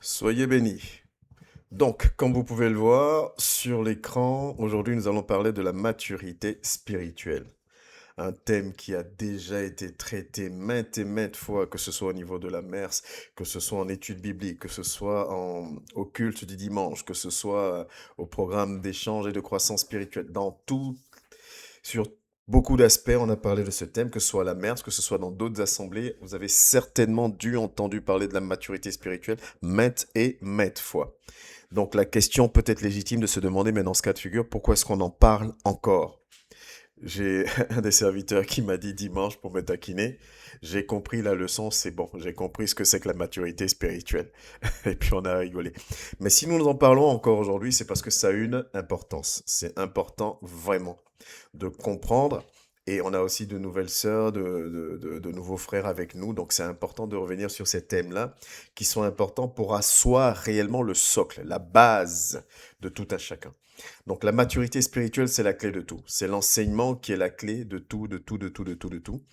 Soyez bénis. Donc, comme vous pouvez le voir sur l'écran, aujourd'hui nous allons parler de la maturité spirituelle. Un thème qui a déjà été traité maintes et maintes fois, que ce soit au niveau de la MERS, que ce soit en études bibliques, que ce soit au culte du dimanche, que ce soit au programme d'échange et de croissance spirituelle. Sur beaucoup d'aspects, on a parlé de ce thème, que ce soit à la MERS, que ce soit dans d'autres assemblées. Vous avez certainement dû entendu parler de la maturité spirituelle maintes et maintes fois. Donc la question peut être légitime de se demander, mais dans ce cas de figure, pourquoi est-ce qu'on en parle encore? J'ai un des serviteurs qui m'a dit dimanche pour me taquiner, j'ai compris la leçon, c'est bon, j'ai compris ce que c'est que la maturité spirituelle. Et puis on a rigolé. Mais si nous en parlons encore aujourd'hui, c'est parce que ça a une importance. C'est important vraiment de comprendre. Et on a aussi de nouvelles sœurs, de nouveaux frères avec nous. Donc c'est important de revenir sur ces thèmes-là qui sont importants pour asseoir réellement le socle, la base de tout un chacun. Donc la maturité spirituelle, c'est la clé de tout. C'est l'enseignement qui est la clé de tout, de tout, de tout, de tout, de tout.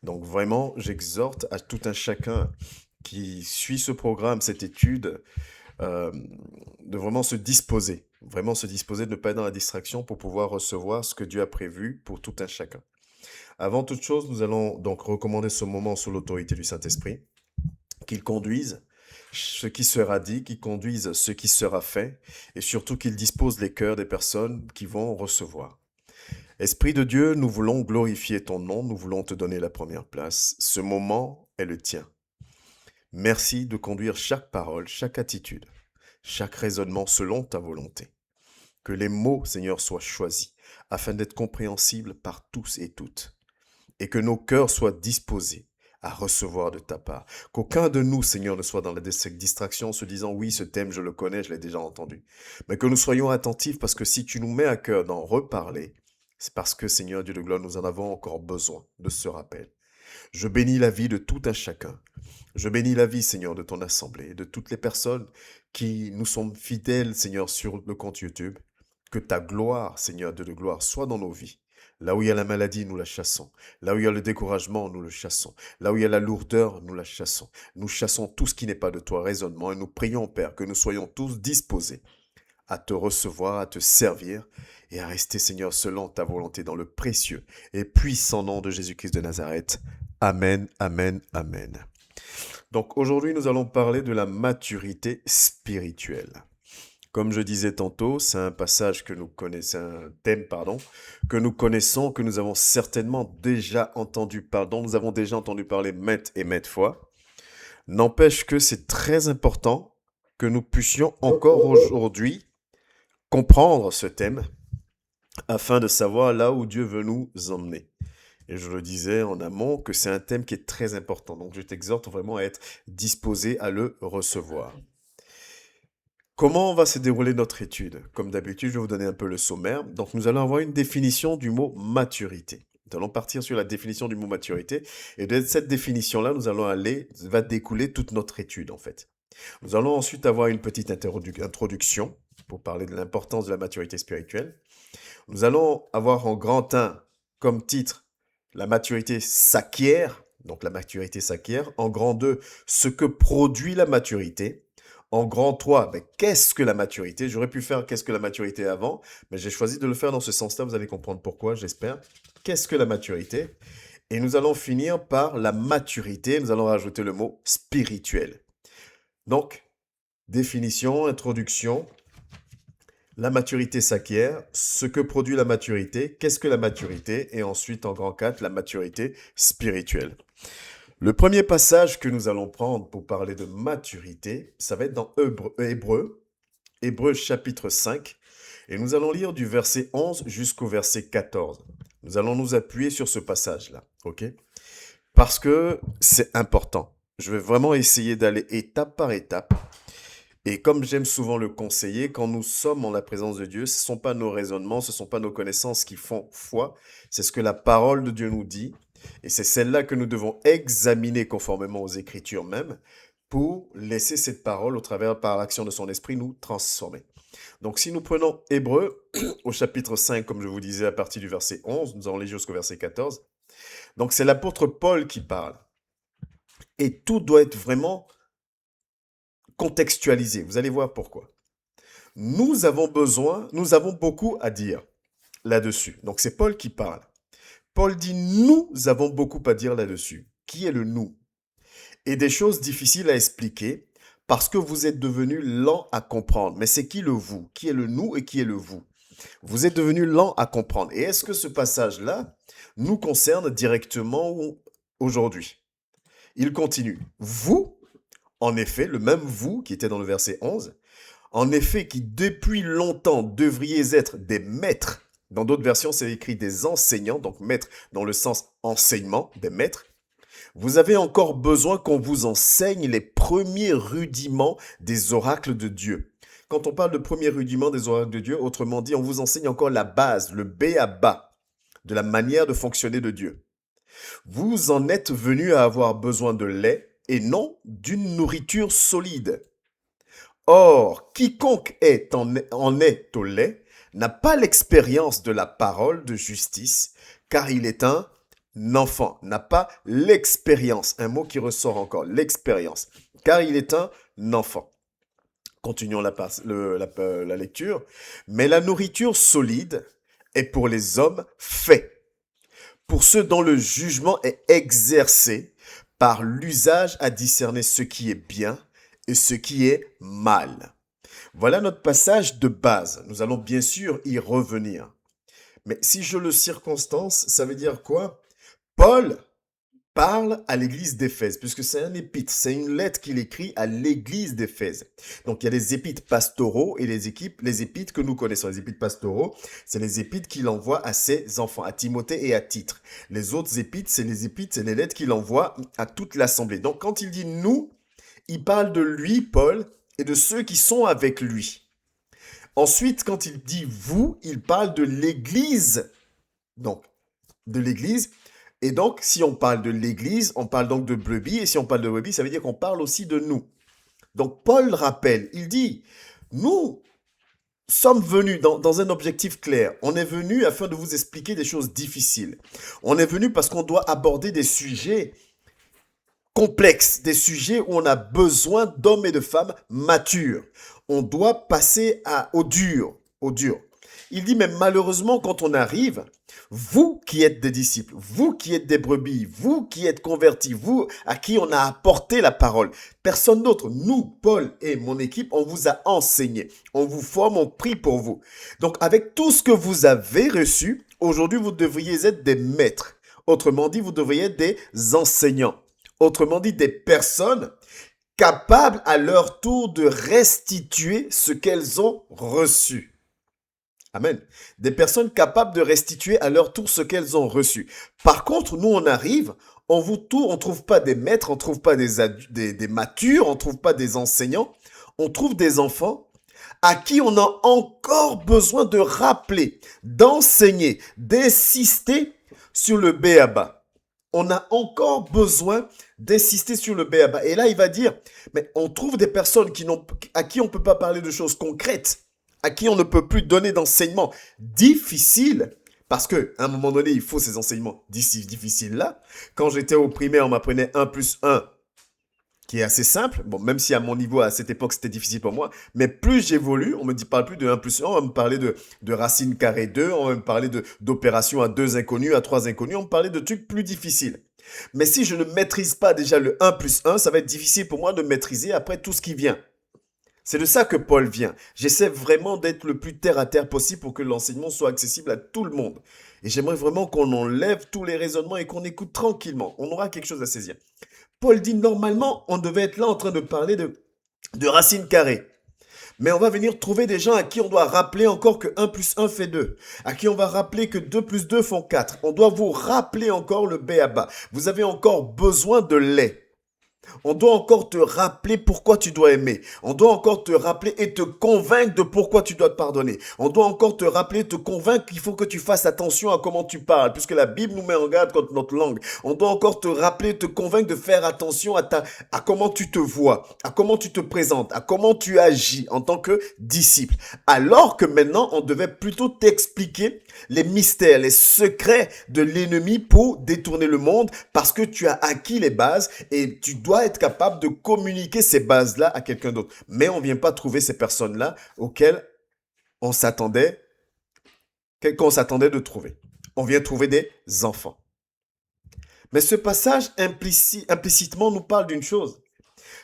Donc vraiment, j'exhorte à tout un chacun qui suit ce programme, cette étude, euh, de vraiment se disposer, de ne pas être dans la distraction pour pouvoir recevoir ce que Dieu a prévu pour tout un chacun. Avant toute chose, nous allons donc recommander ce moment sous l'autorité du Saint-Esprit, qu'il conduise ce qui sera dit, qu'il conduise ce qui sera fait, et surtout qu'il dispose les cœurs des personnes qui vont recevoir. Esprit de Dieu, nous voulons glorifier ton nom, nous voulons te donner la première place. Ce moment est le tien. Merci de conduire chaque parole, chaque attitude, chaque raisonnement selon ta volonté. Que les mots, Seigneur, soient choisis afin d'être compréhensibles par tous et toutes. Et que nos cœurs soient disposés à recevoir de ta part. Qu'aucun de nous, Seigneur, ne soit dans la distraction en se disant, oui, ce thème, je le connais, je l'ai déjà entendu. Mais que nous soyons attentifs parce que si tu nous mets à cœur d'en reparler, c'est parce que, Seigneur Dieu de gloire, nous en avons encore besoin de ce rappel. Je bénis la vie de tout un chacun. Je bénis la vie, Seigneur, de ton assemblée et de toutes les personnes qui nous sont fidèles, Seigneur, sur le compte YouTube. Que ta gloire, Seigneur Dieu de gloire, soit dans nos vies. Là où il y a la maladie, nous la chassons. Là où il y a le découragement, nous le chassons. Là où il y a la lourdeur, nous la chassons. Nous chassons tout ce qui n'est pas de toi, raisonnement, et nous prions, Père, que nous soyons tous disposés à te recevoir, à te servir et à rester, Seigneur, selon ta volonté dans le précieux et puissant nom de Jésus-Christ de Nazareth. Amen, amen, amen. Donc aujourd'hui, nous allons parler de la maturité spirituelle. Comme je disais tantôt, c'est un passage que nous connaissons, un thème, pardon, que nous connaissons, que nous avons certainement déjà entendu parler, dont nous avons déjà entendu parler maintes et maintes fois. N'empêche que c'est très important que nous puissions encore aujourd'hui comprendre ce thème afin de savoir là où Dieu veut nous emmener. Et je le disais en amont que c'est un thème qui est très important. Donc je t'exhorte vraiment à être disposé à le recevoir. Comment va se dérouler notre étude? Comme d'habitude, je vais vous donner un peu le sommaire. Donc nous allons avoir une définition du mot maturité. Nous allons partir sur la définition du mot maturité. Et de cette définition-là, va découler toute notre étude en fait. Nous allons ensuite avoir une petite introduction pour parler de l'importance de la maturité spirituelle. Nous allons avoir en grand 1 comme titre la maturité s'acquiert, donc la maturité s'acquiert. En grand 2, ce que produit la maturité. En grand 3, qu'est-ce que la maturité? J'aurais pu faire qu'est-ce que la maturité avant, mais j'ai choisi de le faire dans ce sens-là. Vous allez comprendre pourquoi, j'espère. Qu'est-ce que la maturité? Et nous allons finir par la maturité. Nous allons rajouter le mot spirituel. Donc, définition, introduction, la maturité s'acquiert, ce que produit la maturité, qu'est-ce que la maturité, et ensuite en grand 4, la maturité spirituelle. Le premier passage que nous allons prendre pour parler de maturité, ça va être dans Hébreux chapitre 5, et nous allons lire du verset 11 jusqu'au verset 14. Nous allons nous appuyer sur ce passage-là, ok? Parce que c'est important. Je vais vraiment essayer d'aller étape par étape. Et comme j'aime souvent le conseiller, quand nous sommes en la présence de Dieu, ce ne sont pas nos raisonnements, ce ne sont pas nos connaissances qui font foi, c'est ce que la parole de Dieu nous dit, et c'est celle-là que nous devons examiner conformément aux Écritures même, pour laisser cette parole, au travers, par l'action de son esprit, nous transformer. Donc si nous prenons Hébreux, au chapitre 5, comme je vous disais, à partir du verset 11, nous allons lire jusqu'au verset 14, donc c'est l'apôtre Paul qui parle. Et tout doit être vraiment contextualiser. Vous allez voir pourquoi. Nous avons beaucoup à dire là-dessus. Donc c'est Paul qui parle. Paul dit, nous avons beaucoup à dire là-dessus. Qui est le nous? Et des choses difficiles à expliquer parce que vous êtes devenus lents à comprendre. Mais c'est qui le vous? Qui est le nous et qui est le vous? Vous êtes devenus lents à comprendre. Et est-ce que ce passage-là nous concerne directement aujourd'hui? Il continue. Vous, en effet, le même vous qui était dans le verset 11, en effet, qui depuis longtemps devriez être des maîtres. Dans d'autres versions, c'est écrit des enseignants, donc maîtres dans le sens enseignement, des maîtres. Vous avez encore besoin qu'on vous enseigne les premiers rudiments des oracles de Dieu. Quand on parle de premiers rudiments des oracles de Dieu, autrement dit, on vous enseigne encore la base, le B à bas de la manière de fonctionner de Dieu. Vous en êtes venus à avoir besoin de lait et non d'une nourriture solide. Or, quiconque en est au lait n'a pas l'expérience de la parole de justice, car il est un enfant, n'a pas l'expérience, un mot qui ressort encore, l'expérience, car il est un enfant. Continuons la lecture. Mais la nourriture solide est pour les hommes faits, pour ceux dont le jugement est exercé par l'usage à discerner ce qui est bien et ce qui est mal. Voilà notre passage de base. Nous allons bien sûr y revenir. Mais si je le circonstance, ça veut dire quoi? Paul parle à l'église d'Éphèse, puisque c'est un épître, c'est une lettre qu'il écrit à l'église d'Éphèse. Donc il y a les épîtres pastoraux et les épîtres que nous connaissons. Les épîtres pastoraux, c'est les épîtres qu'il envoie à ses enfants, à Timothée et à Titre. Les autres épîtres, c'est les lettres qu'il envoie à toute l'assemblée. Donc quand il dit nous, il parle de lui, Paul, et de ceux qui sont avec lui. Ensuite, quand il dit vous, il parle de l'église. Donc, de l'église. Et donc, si on parle de l'église, on parle donc de brebis. Et si on parle de brebis, ça veut dire qu'on parle aussi de nous. Donc, Paul rappelle, il dit, nous sommes venus dans un objectif clair. On est venu afin de vous expliquer des choses difficiles. On est venu parce qu'on doit aborder des sujets complexes, des sujets où on a besoin d'hommes et de femmes matures. On doit passer au dur, au dur. Il dit, mais malheureusement, quand on arrive, vous qui êtes des disciples, vous qui êtes des brebis, vous qui êtes convertis, vous à qui on a apporté la parole, personne d'autre, nous, Paul et mon équipe, on vous a enseigné, on vous forme, on prie pour vous. Donc, avec tout ce que vous avez reçu, aujourd'hui, vous devriez être des maîtres. Autrement dit, vous devriez être des enseignants. Autrement dit, des personnes capables à leur tour de restituer ce qu'elles ont reçu. Amen. Des personnes capables de restituer à leur tour ce qu'elles ont reçu. Par contre, nous, on arrive, on trouve pas des maîtres, on trouve pas des matures, on trouve pas des enseignants, on trouve des enfants à qui on a encore besoin de rappeler, d'enseigner, d'insister sur le b.a.-ba. On a encore besoin d'insister sur le b.a.-ba. Et là, il va dire, mais on trouve des personnes à qui on ne peut pas parler de choses concrètes, à qui on ne peut plus donner d'enseignements difficiles, parce qu'à un moment donné, il faut ces enseignements difficiles-là. Quand j'étais au primaire, on m'apprenait 1 plus 1, qui est assez simple. Bon, même si à mon niveau, à cette époque, c'était difficile pour moi. Mais plus j'évolue, on me parle plus de 1 plus 1, on va me parler de racine carrée 2, on va me parler d'opérations à 2 inconnus, à 3 inconnus, on me parlait de trucs plus difficiles. Mais si je ne maîtrise pas déjà le 1 plus 1, ça va être difficile pour moi de maîtriser après tout ce qui vient. C'est de ça que Paul vient. J'essaie vraiment d'être le plus terre à terre possible pour que l'enseignement soit accessible à tout le monde. Et j'aimerais vraiment qu'on enlève tous les raisonnements et qu'on écoute tranquillement. On aura quelque chose à saisir. Paul dit, normalement, on devait être là en train de parler de racines carrées. Mais on va venir trouver des gens à qui on doit rappeler encore que 1 plus 1 fait 2. À qui on va rappeler que 2 plus 2 font 4. On doit vous rappeler encore le b.a.-ba. Vous avez encore besoin de lait. On doit encore te rappeler pourquoi tu dois aimer. On doit encore te rappeler et te convaincre de pourquoi tu dois te pardonner. On doit encore te rappeler, te convaincre qu'il faut que tu fasses attention à comment tu parles, puisque la Bible nous met en garde contre notre langue. On doit encore te rappeler, te convaincre de faire attention à comment tu te vois, à comment tu te présentes, à comment tu agis en tant que disciple. Alors que maintenant, on devait plutôt t'expliquer les mystères, les secrets de l'ennemi pour détourner le monde, parce que tu as acquis les bases et tu dois doit être capable de communiquer ces bases-là à quelqu'un d'autre. Mais on ne vient pas trouver ces personnes-là auxquelles on s'attendait, qu'on s'attendait de trouver. On vient trouver des enfants. Mais ce passage implicitement nous parle d'une chose.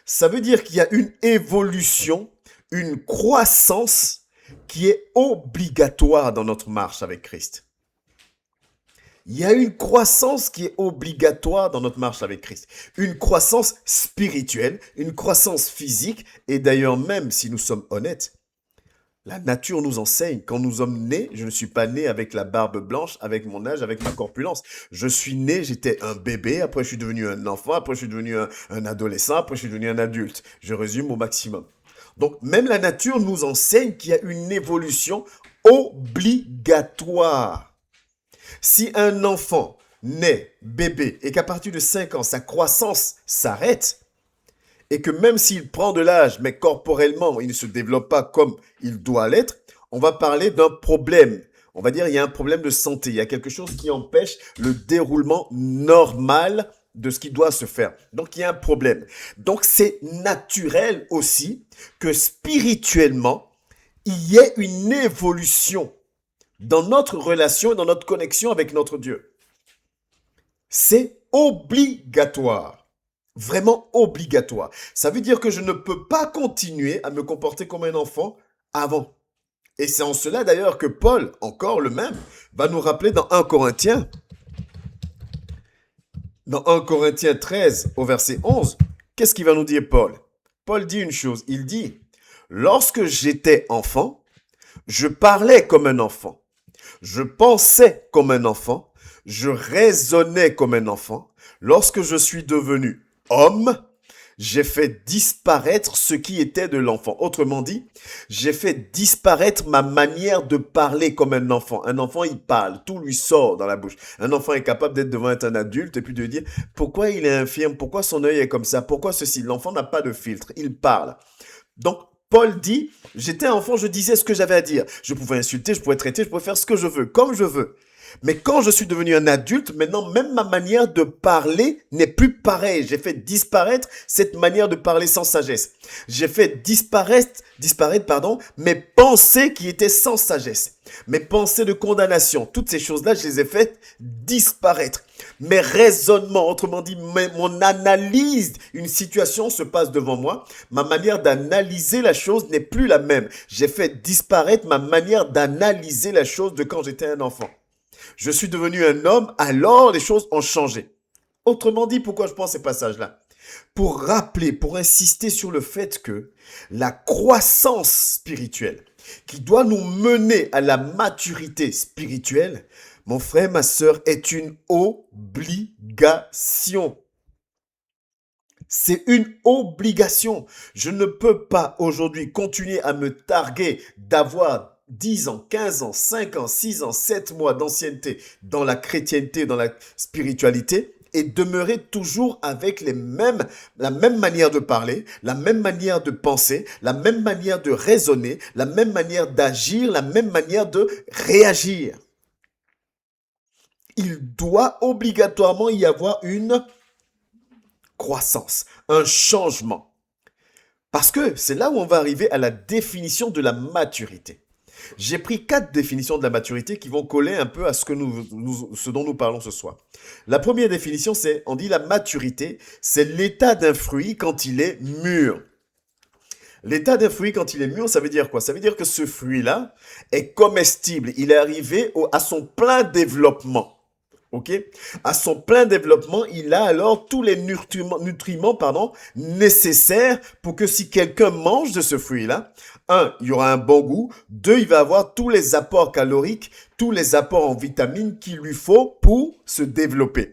Ça veut dire qu'il y a une évolution, une croissance qui est obligatoire dans notre marche avec Christ. Il y a une croissance qui est obligatoire dans notre marche avec Christ. Une croissance spirituelle, une croissance physique. Et d'ailleurs, même si nous sommes honnêtes, la nature nous enseigne. Quand nous sommes nés, je ne suis pas né avec la barbe blanche, avec mon âge, avec ma corpulence. Je suis né, j'étais un bébé, après je suis devenu un enfant, après je suis devenu un adolescent, après je suis devenu un adulte. Je résume au maximum. Donc, même la nature nous enseigne qu'il y a une évolution obligatoire. Si un enfant naît bébé et qu'à partir de 5 ans, sa croissance s'arrête, et que même s'il prend de l'âge, mais corporellement, il ne se développe pas comme il doit l'être, on va parler d'un problème. On va dire qu'il y a un problème de santé. Il y a quelque chose qui empêche le déroulement normal de ce qui doit se faire. Donc, il y a un problème. Donc, c'est naturel aussi que spirituellement, il y ait une évolution dans notre relation et dans notre connexion avec notre Dieu. C'est obligatoire. Vraiment obligatoire. Ça veut dire que je ne peux pas continuer à me comporter comme un enfant avant. Et c'est en cela d'ailleurs que Paul, encore le même, va nous rappeler dans 1 Corinthiens, 13 au verset 11, qu'est-ce qu'il va nous dire Paul? Paul dit une chose, il dit, lorsque j'étais enfant, je parlais comme un enfant, je pensais comme un enfant, je raisonnais comme un enfant. Lorsque je suis devenu homme, j'ai fait disparaître ce qui était de l'enfant. Autrement dit, j'ai fait disparaître ma manière de parler comme un enfant. Un enfant, il parle, tout lui sort dans la bouche. Un enfant est capable d'être devant un adulte et puis de dire pourquoi il est infirme, pourquoi son œil est comme ça, pourquoi ceci. L'enfant n'a pas de filtre, il parle. Donc, Paul dit, j'étais enfant, je disais ce que j'avais à dire. Je pouvais insulter, je pouvais traiter, je pouvais faire ce que je veux, comme je veux. Mais quand je suis devenu un adulte, maintenant, même ma manière de parler n'est plus pareille. J'ai fait disparaître cette manière de parler sans sagesse. J'ai fait disparaître, mes pensées qui étaient sans sagesse. Mes pensées de condamnation. Toutes ces choses-là, je les ai faites disparaître. Mes raisonnements, autrement dit, mon analyse, une situation se passe devant moi. Ma manière d'analyser la chose n'est plus la même. J'ai fait disparaître ma manière d'analyser la chose de quand j'étais un enfant. Je suis devenu un homme, alors les choses ont changé. Autrement dit, pourquoi je prends ces passages-là? Pour rappeler, pour insister sur le fait que la croissance spirituelle qui doit nous mener à la maturité spirituelle, mon frère, ma sœur, est une obligation. C'est une obligation. Je ne peux pas aujourd'hui continuer à me targuer d'avoir 10 ans, 15 ans, 5 ans, 6 ans, 7 mois d'ancienneté dans la chrétienté, dans la spiritualité et demeurer toujours avec la même manière de parler, la même manière de penser, la même manière de raisonner, la même manière d'agir, la même manière de réagir. Il doit obligatoirement y avoir une croissance, un changement. Parce que c'est là où on va arriver à la définition de la maturité. J'ai pris 4 définitions de la maturité qui vont coller un peu à ce dont nous parlons ce soir. La première définition, on dit la maturité, c'est l'état d'un fruit quand il est mûr. L'état d'un fruit quand il est mûr, ça veut dire quoi? Ça veut dire que ce fruit-là est comestible. Il est arrivé à son plein développement. Ok? À son plein développement, il a alors tous les nutriments nécessaires pour que si quelqu'un mange de ce fruit-là, 1, il y aura un bon goût, 2, il va avoir tous les apports caloriques, tous les apports en vitamines qu'il lui faut pour se développer.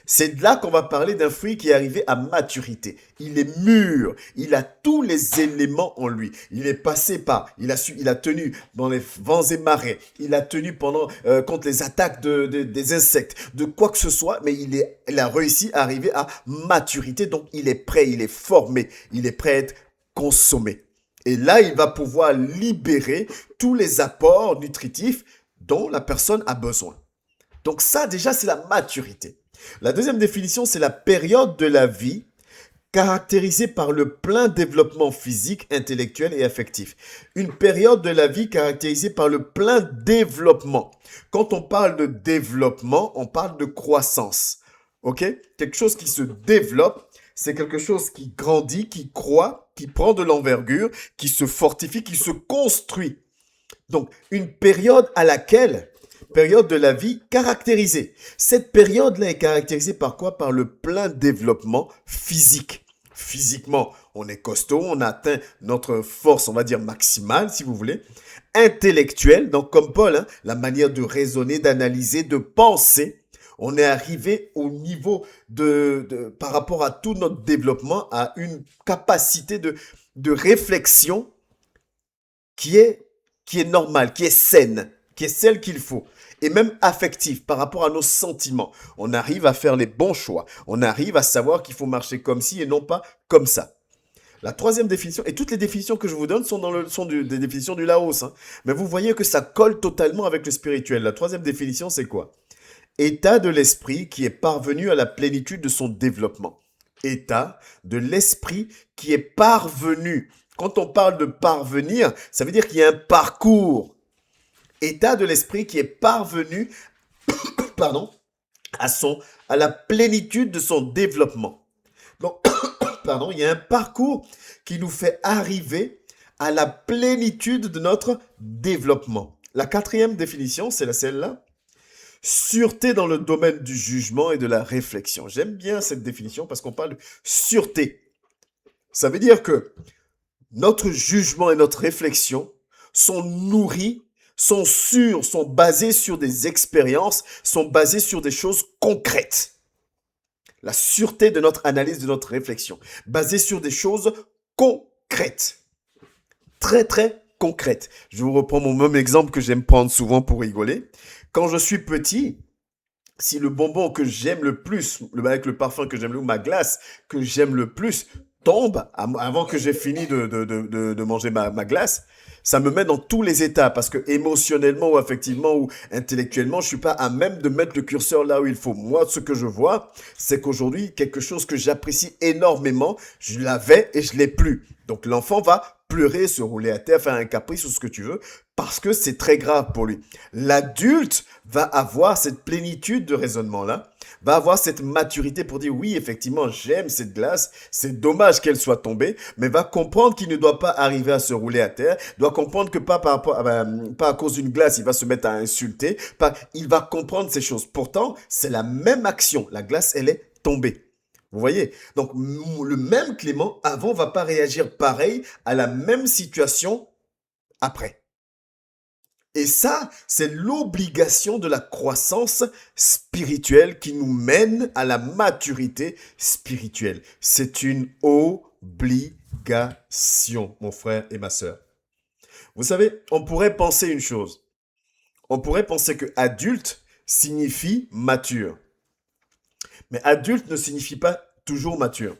C'est de là qu'on va parler d'un fruit qui est arrivé à maturité. Il est mûr, il a tous les éléments en lui. Il est passé par, il a tenu dans les vents et marées, il a tenu contre les attaques des insectes, de quoi que ce soit, mais il a réussi à arriver à maturité. Donc il est prêt, il est formé, il est prêt à être consommé. Et là, il va pouvoir libérer tous les apports nutritifs dont la personne a besoin. Donc ça, déjà, c'est la maturité. La deuxième définition, c'est la période de la vie caractérisée par le plein développement physique, intellectuel et affectif. Une période de la vie caractérisée par le plein développement. Quand on parle de développement, on parle de croissance. OK? Quelque chose qui se développe, c'est quelque chose qui grandit, qui croît, qui prend de l'envergure, qui se fortifie, qui se construit. Donc, une période à laquelle, période de la vie caractérisée. Cette période-là est caractérisée par quoi? Par le plein développement physique. Physiquement, on est costaud, on atteint notre force, on va dire maximale, si vous voulez. Intellectuel, donc comme Paul, hein, la manière de raisonner, d'analyser, de penser. On est arrivé au niveau par rapport à tout notre développement, à une capacité de réflexion qui est, qui est normale, qui est saine, qui est celle qu'il faut. Et même affective par rapport à nos sentiments. On arrive à faire les bons choix. On arrive à savoir qu'il faut marcher comme ci et non pas comme ça. La troisième définition, et toutes les définitions que je vous donne des définitions du Laos, hein, mais vous voyez que ça colle totalement avec le spirituel. La troisième définition, c'est quoi? État de l'esprit qui est parvenu à la plénitude de son développement. État de l'esprit qui est parvenu. Quand on parle de parvenir, ça veut dire qu'il y a un parcours. État de l'esprit qui est parvenu, pardon, à la plénitude de son développement. Donc, pardon, il y a un parcours qui nous fait arriver à la plénitude de notre développement. La quatrième définition, c'est celle-là. Sûreté dans le domaine du jugement et de la réflexion. J'aime bien cette définition parce qu'on parle de sûreté. Ça veut dire que notre jugement et notre réflexion sont nourris, sont sûrs, sont basés sur des expériences, sont basés sur des choses concrètes. La sûreté de notre analyse, de notre réflexion, basée sur des choses concrètes. Très, très concrètes. Je vous reprends mon même exemple que j'aime prendre souvent pour rigoler. Quand je suis petit, si le bonbon que j'aime le plus, avec le parfum que j'aime le plus, ma glace que j'aime le plus, tombe avant que j'ai fini de manger ma glace, ça me met dans tous les états parce que émotionnellement ou affectivement ou intellectuellement, je suis pas à même de mettre le curseur là où il faut. Moi, ce que je vois, c'est qu'aujourd'hui, quelque chose que j'apprécie énormément, je l'avais et je l'ai plus. Donc l'enfant va pleurer, se rouler à terre, faire un caprice ou ce que tu veux, parce que c'est très grave pour lui. L'adulte va avoir cette plénitude de raisonnement-là, va avoir cette maturité pour dire oui, effectivement, j'aime cette glace, c'est dommage qu'elle soit tombée, mais va comprendre qu'il ne doit pas arriver à se rouler à terre, doit comprendre que pas à cause d'une glace, il va se mettre à insulter, il va comprendre ces choses. Pourtant, c'est la même action. La glace, elle est tombée. Vous voyez? Donc, le même Clément, avant, va pas réagir pareil à la même situation après. Et ça, c'est l'obligation de la croissance spirituelle qui nous mène à la maturité spirituelle. C'est une obligation, mon frère et ma sœur. Vous savez, on pourrait penser une chose. On pourrait penser que adulte signifie mature. Mais adulte ne signifie pas toujours mature.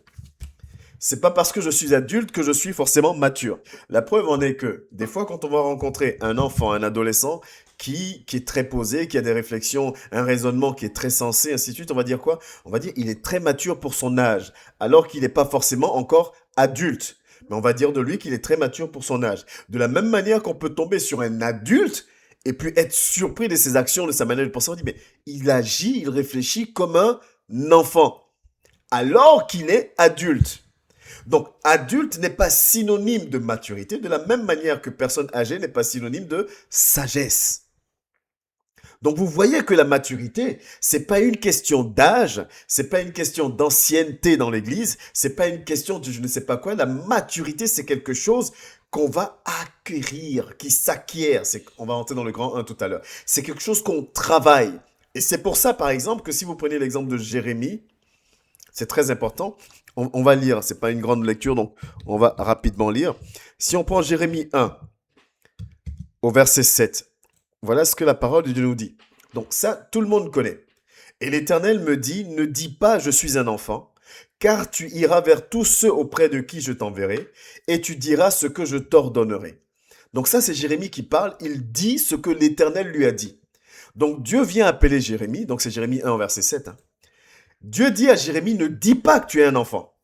C'est pas parce que je suis adulte que je suis forcément mature. La preuve en est que des fois quand on va rencontrer un enfant, un adolescent qui est très posé, qui a des réflexions, un raisonnement qui est très sensé, ainsi de suite, on va dire quoi? On va dire il est très mature pour son âge, alors qu'il n'est pas forcément encore adulte. Mais on va dire de lui qu'il est très mature pour son âge. De la même manière qu'on peut tomber sur un adulte et puis être surpris de ses actions, de sa manière de penser, on dit mais il agit, il réfléchit comme un enfant, alors qu'il est adulte. Donc, adulte n'est pas synonyme de maturité, de la même manière que personne âgée n'est pas synonyme de sagesse. Donc, vous voyez que la maturité, c'est pas une question d'âge, c'est pas une question d'ancienneté dans l'église, c'est pas une question de je ne sais pas quoi. La maturité, c'est quelque chose qu'on va acquérir, qui s'acquiert. On va entrer dans le grand 1 tout à l'heure. C'est quelque chose qu'on travaille. Et c'est pour ça, par exemple, que si vous prenez l'exemple de Jérémie, c'est très important. On va lire, c'est pas une grande lecture, donc on va rapidement lire. Si on prend Jérémie 1, au verset 7, voilà ce que la parole de Dieu nous dit. Donc ça, tout le monde connaît. Et l'Éternel me dit, ne dis pas je suis un enfant, car tu iras vers tous ceux auprès de qui je t'enverrai, et tu diras ce que je t'ordonnerai. Donc ça, c'est Jérémie qui parle, il dit ce que l'Éternel lui a dit. Donc Dieu vient appeler Jérémie, donc c'est Jérémie 1, verset 7, hein. Dieu dit à Jérémie, ne dis pas que tu es un enfant.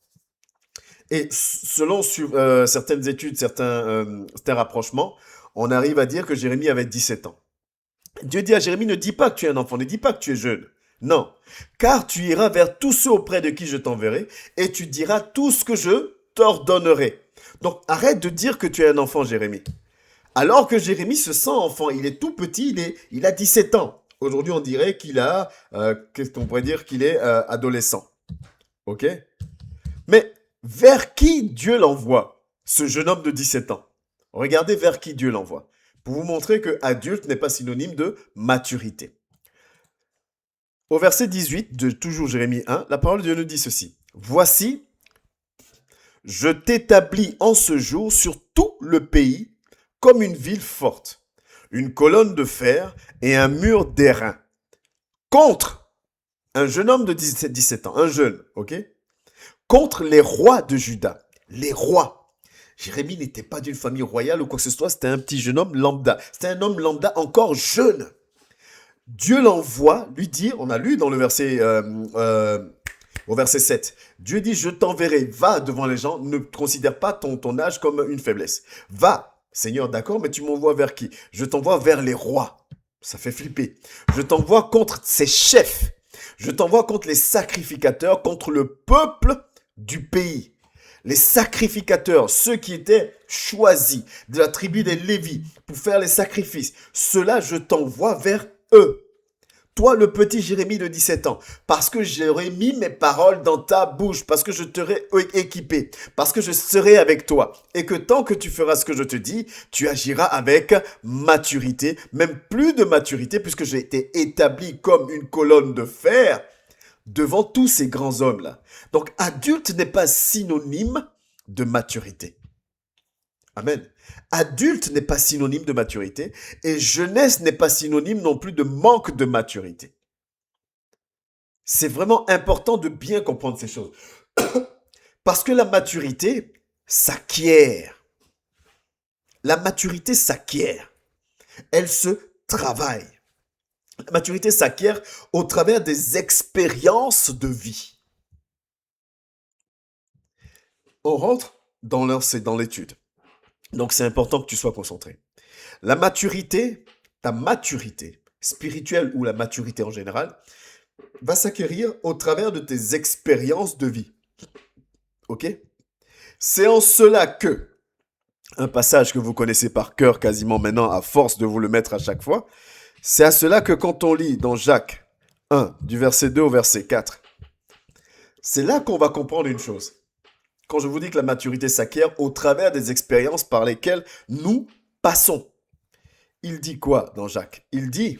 Et selon certaines études, certains rapprochements, on arrive à dire que Jérémie avait 17 ans. Dieu dit à Jérémie, ne dis pas que tu es un enfant, ne dis pas que tu es jeune. Non, car tu iras vers tous ceux auprès de qui je t'enverrai et tu diras tout ce que je t'ordonnerai. Donc arrête de dire que tu es un enfant, Jérémie. Alors que Jérémie se sent enfant, il est tout petit, il a 17 ans. Aujourd'hui, on dirait qu'il a, qu'est-ce qu'on pourrait dire qu'il est adolescent. Ok? Mais vers qui Dieu l'envoie, ce jeune homme de 17 ans? Regardez vers qui Dieu l'envoie. Pour vous montrer que adulte n'est pas synonyme de maturité. Au verset 18 de toujours Jérémie 1, la parole de Dieu nous dit ceci. Voici, je t'établis en ce jour sur tout le pays comme une ville forte, une colonne de fer et un mur d'airain. Contre un jeune homme de 17 ans, un jeune, ok? Contre les rois de Juda. Les rois. Jérémie n'était pas d'une famille royale ou quoi que ce soit, c'était un petit jeune homme lambda. C'était un homme lambda encore jeune. Dieu l'envoie lui dire, on a lu dans le verset, au verset 7, Dieu dit, je t'enverrai, va devant les gens, ne considère pas ton âge comme une faiblesse. Va, Seigneur, d'accord, mais tu m'envoies vers qui? Je t'envoie vers les rois. Ça fait flipper. Je t'envoie contre ces chefs. Je t'envoie contre les sacrificateurs, contre le peuple du pays. Les sacrificateurs, ceux qui étaient choisis de la tribu des Lévis pour faire les sacrifices, ceux-là, je t'envoie vers eux. Toi, le petit Jérémie de 17 ans, parce que j'aurai mis mes paroles dans ta bouche, parce que je t'aurai équipé, parce que je serai avec toi, et que tant que tu feras ce que je te dis, tu agiras avec maturité, même plus de maturité, puisque j'ai été établi comme une colonne de fer devant tous ces grands hommes-là. Donc, adulte n'est pas synonyme de maturité. Amen. Adulte n'est pas synonyme de maturité et jeunesse n'est pas synonyme non plus de manque de maturité. C'est vraiment important de bien comprendre ces choses. Parce que la maturité s'acquiert. La maturité s'acquiert. Elle se travaille. La maturité s'acquiert au travers des expériences de vie. On rentre dans l'étude. Donc, c'est important que tu sois concentré. La maturité, ta maturité spirituelle ou la maturité en général, va s'acquérir au travers de tes expériences de vie. Ok? C'est en cela que, un passage que vous connaissez par cœur quasiment maintenant à force de vous le mettre à chaque fois, c'est à cela que quand on lit dans Jacques 1, du verset 2 au verset 4, c'est là qu'on va comprendre une chose. Quand je vous dis que la maturité s'acquiert au travers des expériences par lesquelles nous passons. Il dit quoi dans Jacques? Il dit,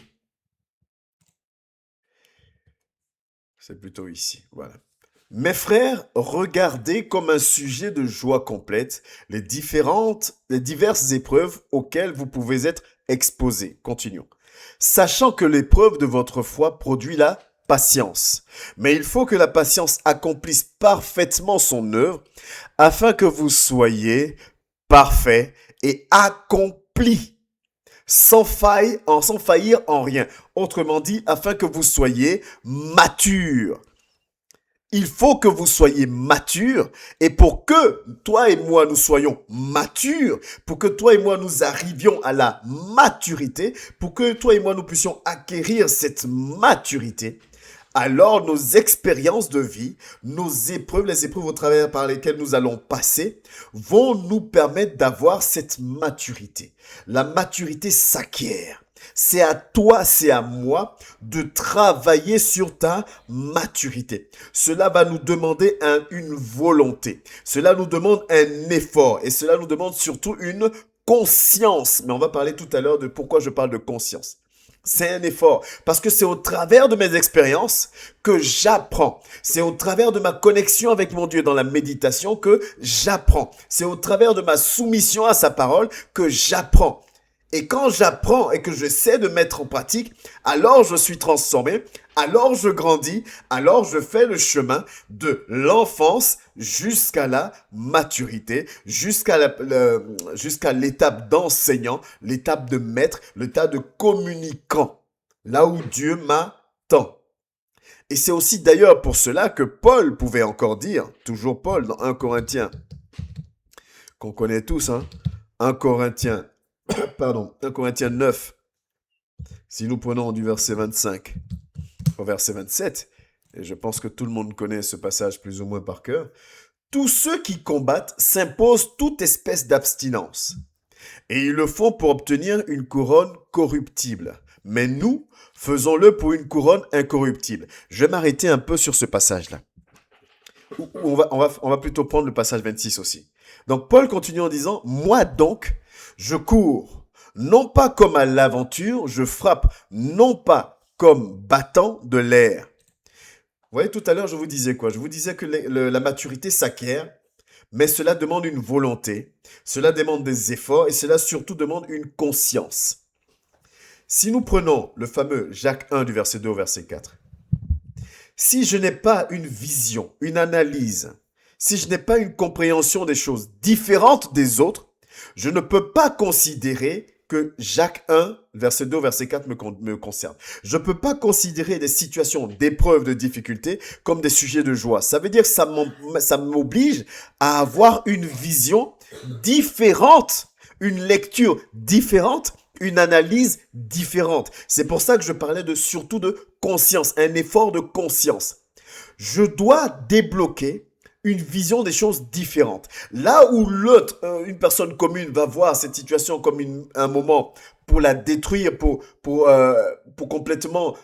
c'est plutôt ici, voilà. Mes frères, regardez comme un sujet de joie complète les diverses épreuves auxquelles vous pouvez être exposés. Continuons. Sachant que l'épreuve de votre foi produit la patience. Mais il faut que la patience accomplisse parfaitement son œuvre afin que vous soyez parfaits et accomplis, sans faillir en rien. Autrement dit, afin que vous soyez matures. Il faut que vous soyez matures et pour que toi et moi nous soyons matures, pour que toi et moi nous arrivions à la maturité, pour que toi et moi nous puissions acquérir cette maturité, alors nos expériences de vie, nos épreuves, les épreuves au travers par lesquelles nous allons passer, vont nous permettre d'avoir cette maturité. La maturité s'acquiert. C'est à toi, c'est à moi de travailler sur ta maturité. Cela va nous demander une volonté. Cela nous demande un effort et cela nous demande surtout une conscience. Mais on va parler tout à l'heure de pourquoi je parle de conscience. C'est un effort parce que c'est au travers de mes expériences que j'apprends. C'est au travers de ma connexion avec mon Dieu dans la méditation que j'apprends. C'est au travers de ma soumission à sa parole que j'apprends. Et quand j'apprends et que je sais de mettre en pratique, alors je suis transformé, alors je grandis, alors je fais le chemin de l'enfance jusqu'à la maturité, jusqu'à l'étape d'enseignant, l'étape de maître, l'étape de communicant, là où Dieu m'attend. Et c'est aussi d'ailleurs pour cela que Paul pouvait encore dire, toujours Paul dans 1 Corinthiens, qu'on connaît tous, hein, 1 Corinthiens, pardon, 1 Corinthiens 9, si nous prenons du verset 25 au verset 27, et je pense que tout le monde connaît ce passage plus ou moins par cœur, tous ceux qui combattent s'imposent toute espèce d'abstinence, et ils le font pour obtenir une couronne corruptible. Mais nous, faisons-le pour une couronne incorruptible. Je vais m'arrêter un peu sur ce passage-là. On va plutôt prendre le passage 26 aussi. Donc Paul continue en disant, « Moi donc, je cours, non pas comme à l'aventure, je frappe, non pas comme battant de l'air. » Vous voyez, tout à l'heure, je vous disais quoi? Je vous disais que la maturité s'acquiert, mais cela demande une volonté, cela demande des efforts et cela surtout demande une conscience. Si nous prenons le fameux Jacques 1 du verset 2 au verset 4, si je n'ai pas une vision, une analyse, si je n'ai pas une compréhension des choses différentes des autres, je ne peux pas considérer que Jacques 1, verset 2, verset 4 me concerne. Je ne peux pas considérer des situations d'épreuves, de difficultés comme des sujets de joie. Ça veut dire que ça m'oblige à avoir une vision différente, une lecture différente, une analyse différente. C'est pour ça que je parlais surtout de conscience, un effort de conscience. Je dois débloquer une vision des choses différentes. Là où l'autre, une personne commune, va voir cette situation comme un moment pour la détruire, pour complètement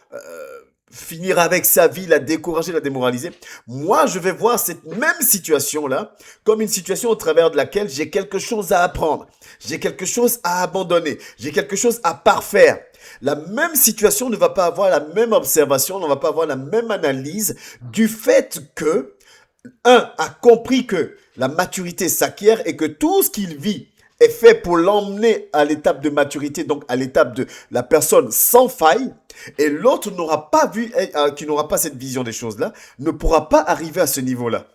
finir avec sa vie, la décourager, la démoraliser. Moi, je vais voir cette même situation-là comme une situation au travers de laquelle j'ai quelque chose à apprendre, j'ai quelque chose à abandonner, j'ai quelque chose à parfaire. La même situation ne va pas avoir la même observation, on ne va pas avoir la même analyse du fait que un a compris que la maturité s'acquiert et que tout ce qu'il vit est fait pour l'emmener à l'étape de maturité, donc à l'étape de la personne sans faille, et l'autre n'aura pas vu, qui n'aura pas cette vision des choses-là, ne pourra pas arriver à ce niveau-là.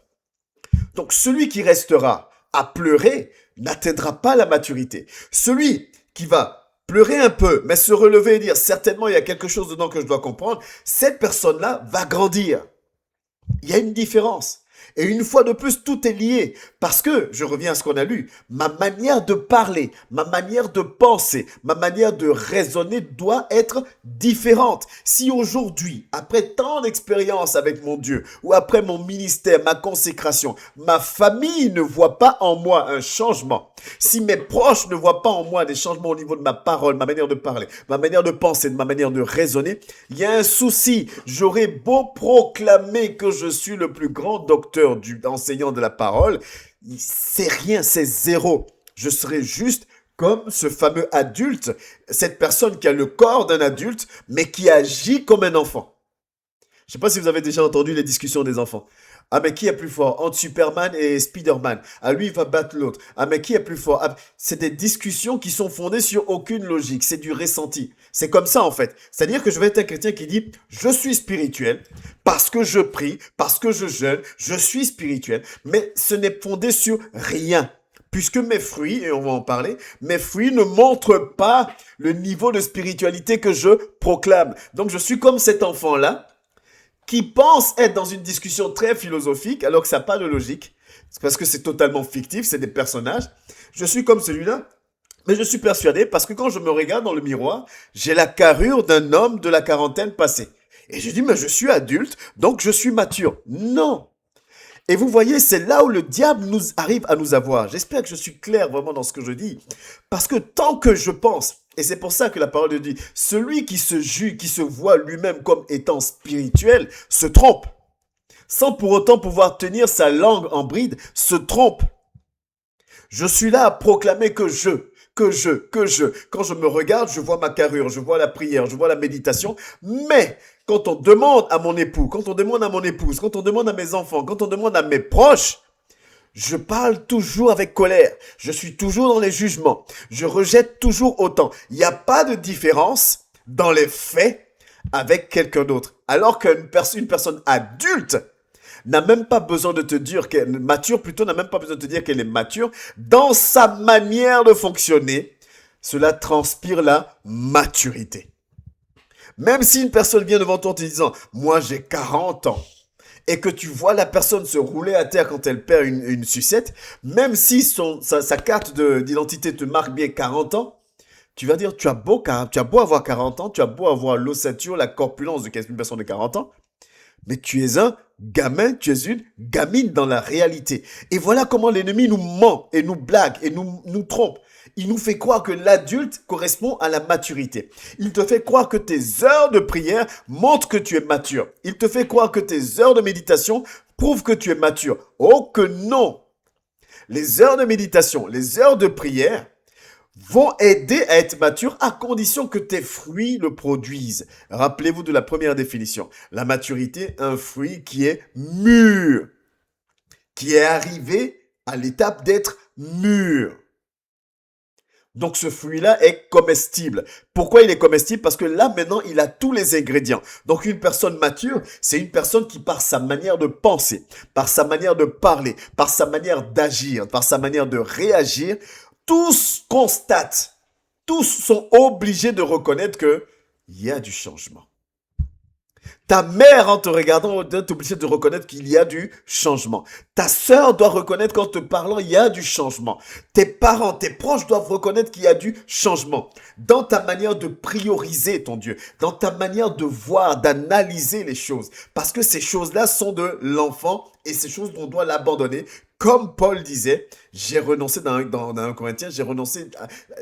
Donc celui qui restera à pleurer n'atteindra pas la maturité. Celui qui va pleurer un peu, mais se relever et dire certainement il y a quelque chose dedans que je dois comprendre, cette personne-là va grandir. Il y a une différence. Et une fois de plus, tout est lié. Parce que, je reviens à ce qu'on a lu, ma manière de parler, ma manière de penser, ma manière de raisonner doit être différente. Si aujourd'hui, après tant d'expérience avec mon Dieu, ou après mon ministère, ma consécration, ma famille ne voit pas en moi un changement, si mes proches ne voient pas en moi des changements au niveau de ma parole, ma manière de parler, ma manière de penser, de ma manière de raisonner, il y a un souci. J'aurais beau proclamer que je suis le plus grand docteur enseignant de la parole, c'est rien, c'est zéro. Je serai juste comme ce fameux adulte, cette personne qui a le corps d'un adulte, mais qui agit comme un enfant. Je ne sais pas si vous avez déjà entendu les discussions des enfants. Ah, mais qui est plus fort entre Superman et Spider-Man? Ah, lui, il va battre l'autre. Ah, mais qui est plus fort? Ah, c'est des discussions qui sont fondées sur aucune logique. C'est du ressenti. C'est comme ça, en fait. C'est-à-dire que je vais être un chrétien qui dit, je suis spirituel parce que je prie, parce que je jeûne, je suis spirituel. Mais ce n'est fondé sur rien. Puisque mes fruits, et on va en parler, mes fruits ne montrent pas le niveau de spiritualité que je proclame. Donc, je suis comme cet enfant-là, qui pense être dans une discussion très philosophique alors que ça n'a pas de logique. C'est parce que c'est totalement fictif, c'est des personnages. Je suis comme celui-là, mais je suis persuadé parce que quand je me regarde dans le miroir, j'ai la carrure d'un homme de la quarantaine passée. Et je dis, mais je suis adulte, donc je suis mature. Non. Et vous voyez, c'est là où le diable arrive à nous avoir. J'espère que je suis clair vraiment dans ce que je dis. Parce que tant que je pense, et c'est pour ça que la parole de Dieu dit, celui qui se juge, qui se voit lui-même comme étant spirituel, se trompe. Sans pour autant pouvoir tenir sa langue en bride, se trompe. Je suis là à proclamer que je. Quand je me regarde, je vois ma carrure, je vois la prière, je vois la méditation. Mais quand on demande à mon époux, quand on demande à mon épouse, quand on demande à mes enfants, quand on demande à mes proches, je parle toujours avec colère. Je suis toujours dans les jugements. Je rejette toujours autant. Il n'y a pas de différence dans les faits avec quelqu'un d'autre. Alors qu'une personne adulte n'a même pas besoin de te dire qu'elle est mature, plutôt n'a même pas besoin de te dire qu'elle est mature. Dans sa manière de fonctionner, cela transpire la maturité. Même si une personne vient devant toi en te disant, moi j'ai 40 ans, et que tu vois la personne se rouler à terre quand elle perd une sucette, même si sa carte d'identité te marque bien 40 ans, tu vas dire, tu as beau avoir 40 ans, tu as beau avoir l'ossature, la corpulence de une personne de 40 ans, mais tu es un gamin, tu es une gamine dans la réalité. Et voilà comment l'ennemi nous ment et nous blague et nous trompe. Il nous fait croire que l'adulte correspond à la maturité. Il te fait croire que tes heures de prière montrent que tu es mature. Il te fait croire que tes heures de méditation prouvent que tu es mature. Oh que non! Les heures de méditation, les heures de prière vont aider à être mature à condition que tes fruits le produisent. Rappelez-vous de la première définition. La maturité, un fruit qui est mûr, qui est arrivé à l'étape d'être mûr. Donc ce fruit-là est comestible. Pourquoi il est comestible? Parce que là maintenant il a tous les ingrédients. Donc une personne mature, c'est une personne qui par sa manière de penser, par sa manière de parler, par sa manière d'agir, par sa manière de réagir, tous constatent, tous sont obligés de reconnaître que il y a du changement. Ta mère, en te regardant, est obligée de reconnaître qu'il y a du changement. Ta sœur doit reconnaître qu'en te parlant, il y a du changement. Tes parents, tes proches doivent reconnaître qu'il y a du changement. Dans ta manière de prioriser ton Dieu, dans ta manière de voir, d'analyser les choses. Parce que ces choses-là sont de l'enfant et ces choses, on doit l'abandonner. Comme Paul disait, j'ai renoncé dans 1 Corinthiens, j'ai renoncé.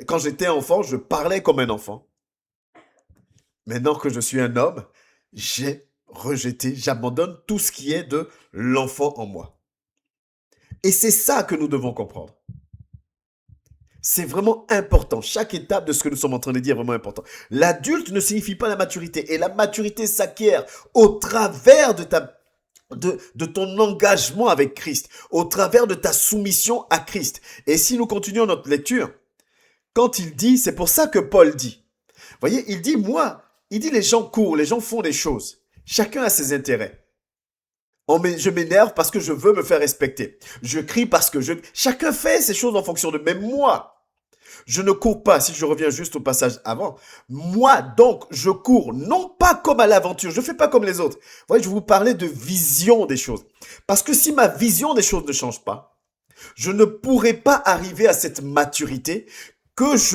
Quand j'étais enfant, je parlais comme un enfant. Maintenant que je suis un homme, j'ai rejeté, j'abandonne tout ce qui est de l'enfant en moi. Et c'est ça que nous devons comprendre. C'est vraiment important. Chaque étape de ce que nous sommes en train de dire est vraiment important. L'adulte ne signifie pas la maturité. Et la maturité s'acquiert au travers de ton engagement avec Christ, au travers de ta soumission à Christ. Et si nous continuons notre lecture, quand il dit, c'est pour ça que Paul dit, voyez, il dit, les gens courent, les gens font des choses. Chacun a ses intérêts. Je m'énerve parce que je veux me faire respecter. Je crie parce que Chacun fait ses choses en fonction de... Mais moi, je ne cours pas, si je reviens juste au passage avant. Moi, donc, je cours, non pas comme à l'aventure. Je ne fais pas comme les autres. Vous voyez, je vous parlais de vision des choses. Parce que si ma vision des choses ne change pas, je ne pourrai pas arriver à cette maturité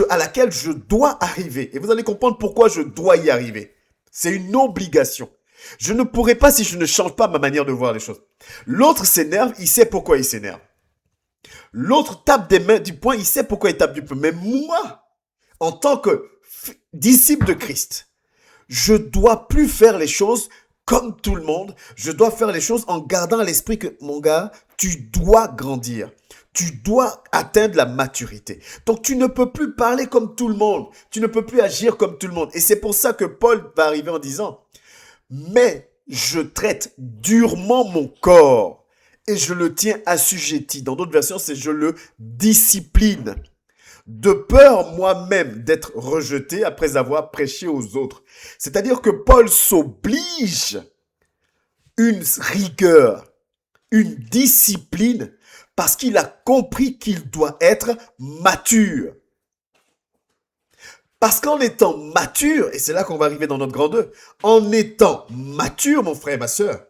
à laquelle je dois arriver. Et vous allez comprendre pourquoi je dois y arriver. C'est une obligation. Je ne pourrai pas si je ne change pas ma manière de voir les choses. L'autre s'énerve, il sait pourquoi il s'énerve. L'autre tape des mains du poing, il sait pourquoi il tape du poing. Mais moi, en tant que disciple de Christ, je dois plus faire les choses comme tout le monde. Je dois faire les choses en gardant à l'esprit que, mon gars, tu dois grandir. Tu dois atteindre la maturité. Donc, tu ne peux plus parler comme tout le monde. Tu ne peux plus agir comme tout le monde. Et c'est pour ça que Paul va arriver en disant, mais je traite durement mon corps et je le tiens assujetti. Dans d'autres versions, c'est je le discipline. De peur moi-même d'être rejeté après avoir prêché aux autres. C'est-à-dire que Paul s'oblige une rigueur, une discipline parce qu'il a compris qu'il doit être mature. Parce qu'en étant mature, et c'est là qu'on va arriver dans notre grand 2, en étant mature, mon frère et ma sœur,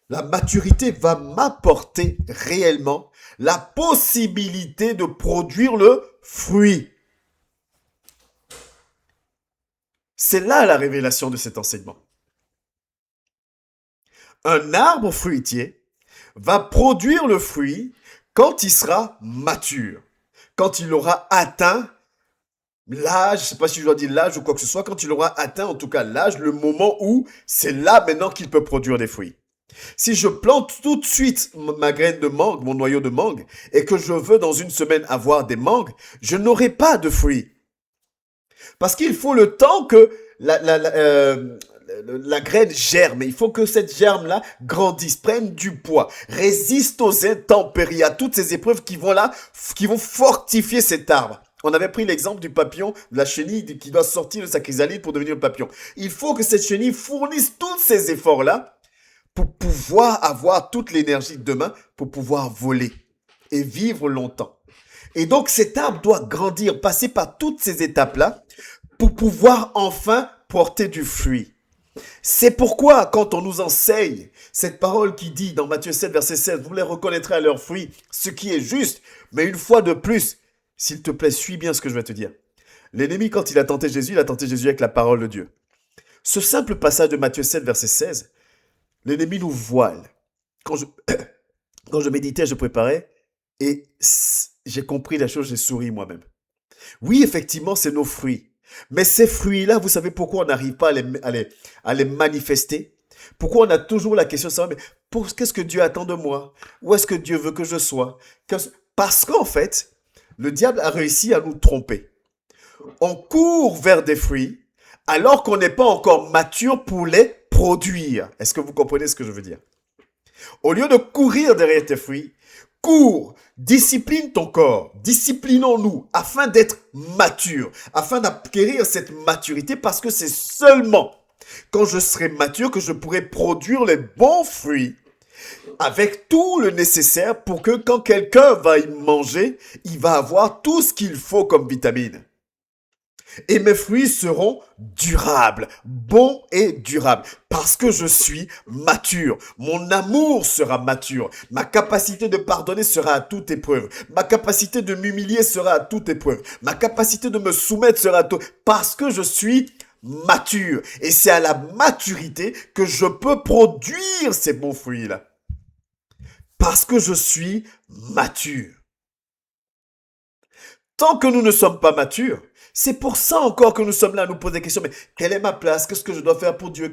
la maturité va m'apporter réellement la possibilité de produire le fruit. C'est là la révélation de cet enseignement. Un arbre fruitier va produire le fruit quand il sera mature, quand il aura atteint l'âge, je ne sais pas si je dois dire l'âge ou quoi que ce soit, quand il aura atteint en tout cas l'âge, le moment où c'est là maintenant qu'il peut produire des fruits. Si je plante tout de suite ma graine de mangue, mon noyau de mangue, et que je veux dans une semaine avoir des mangues, je n'aurai pas de fruits. Parce qu'il faut le temps que la graine germe. Il faut que cette germe-là grandisse, prenne du poids, résiste aux intempéries, à toutes ces épreuves qui vont fortifier cet arbre. On avait pris l'exemple du papillon, de la chenille qui doit sortir de sa chrysalide pour devenir un papillon. Il faut que cette chenille fournisse tous ces efforts-là pour pouvoir avoir toute l'énergie de demain, pour pouvoir voler et vivre longtemps. Et donc cet arbre doit grandir, passer par toutes ces étapes-là pour pouvoir enfin porter du fruit. C'est pourquoi, quand on nous enseigne cette parole qui dit dans Matthieu 7, verset 16, vous les reconnaîtrez à leurs fruits, ce qui est juste, mais une fois de plus, s'il te plaît, suis bien ce que je vais te dire. L'ennemi, quand il a tenté Jésus avec la parole de Dieu. Ce simple passage de Matthieu 7, verset 16, l'ennemi nous voile. Quand je méditais, je préparais, et j'ai compris la chose, j'ai souri moi-même. Oui, effectivement, c'est nos fruits. Mais ces fruits-là, vous savez pourquoi on n'arrive pas à les manifester? Pourquoi on a toujours la question de savoir, mais qu'est-ce que Dieu attend de moi? Où est-ce que Dieu veut que je sois? Parce qu'en fait, le diable a réussi à nous tromper. On court vers des fruits alors qu'on n'est pas encore mature pour les produire. Est-ce que vous comprenez ce que je veux dire? Au lieu de courir derrière tes fruits, cours, discipline ton corps, disciplinons-nous afin d'être matures, afin d'acquérir cette maturité parce que c'est seulement quand je serai mature que je pourrai produire les bons fruits avec tout le nécessaire pour que quand quelqu'un va y manger, il va avoir tout ce qu'il faut comme vitamine. Et mes fruits seront durables, bons et durables, parce que je suis mature. Mon amour sera mature. Ma capacité de pardonner sera à toute épreuve. Ma capacité de m'humilier sera à toute épreuve. Ma capacité de me soumettre sera à tout, parce que je suis mature. Et c'est à la maturité que je peux produire ces bons fruits-là. Parce que je suis mature. Tant que nous ne sommes pas matures, c'est pour ça encore que nous sommes là à nous poser des questions. Mais quelle est ma place? Qu'est-ce que je dois faire pour Dieu?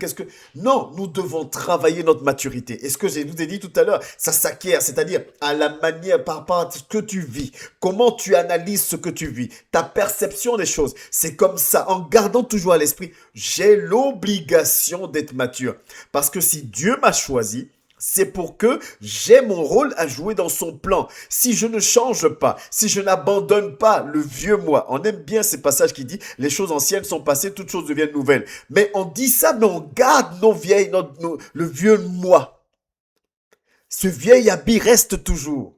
Non, nous devons travailler notre maturité. Et ce que je vous ai dit tout à l'heure, ça s'acquiert, c'est-à-dire à la manière par rapport à ce que tu vis. Comment tu analyses ce que tu vis. Ta perception des choses. C'est comme ça, en gardant toujours à l'esprit, j'ai l'obligation d'être mature. Parce que si Dieu m'a choisi, c'est pour que j'ai mon rôle à jouer dans son plan. Si je ne change pas, si je n'abandonne pas le vieux moi, on aime bien ces passages qui disent les choses anciennes sont passées, toutes choses deviennent nouvelles. Mais on dit ça, mais on garde le vieux moi. Ce vieil habit reste toujours.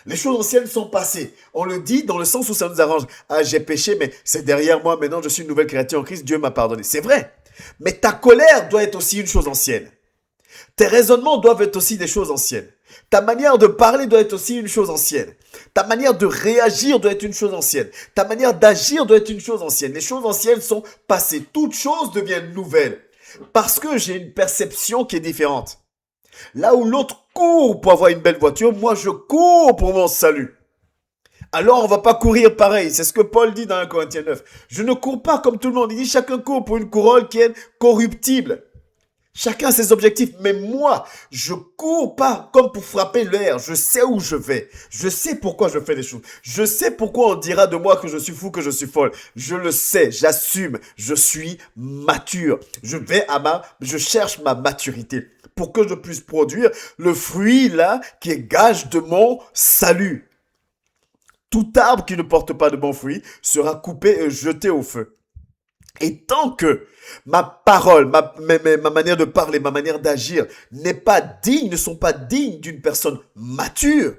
Les choses anciennes sont passées. On le dit dans le sens où ça nous arrange. Ah, j'ai péché, mais c'est derrière moi. Maintenant, je suis une nouvelle créature en Christ. Dieu m'a pardonné. C'est vrai. Mais ta colère doit être aussi une chose ancienne. Tes raisonnements doivent être aussi des choses anciennes. Ta manière de parler doit être aussi une chose ancienne. Ta manière de réagir doit être une chose ancienne. Ta manière d'agir doit être une chose ancienne. Les choses anciennes sont passées. Toutes choses deviennent nouvelles. Parce que j'ai une perception qui est différente. Là où l'autre court pour avoir une belle voiture, moi je cours pour mon salut. Alors on va pas courir pareil. C'est ce que Paul dit dans 1 Corinthiens 9. Je ne cours pas comme tout le monde. Il dit chacun court pour une couronne qui est corruptible. Chacun a ses objectifs, mais moi, je cours pas comme pour frapper l'air. Je sais où je vais. Je sais pourquoi je fais les choses. Je sais pourquoi on dira de moi que je suis fou, que je suis folle. Je le sais, j'assume. Je suis mature. Je cherche ma maturité pour que je puisse produire le fruit là qui est gage de mon salut. Tout arbre qui ne porte pas de bons fruits sera coupé et jeté au feu. Et tant que ma parole, ma manière de parler, ma manière d'agir ne sont pas dignes d'une personne mature,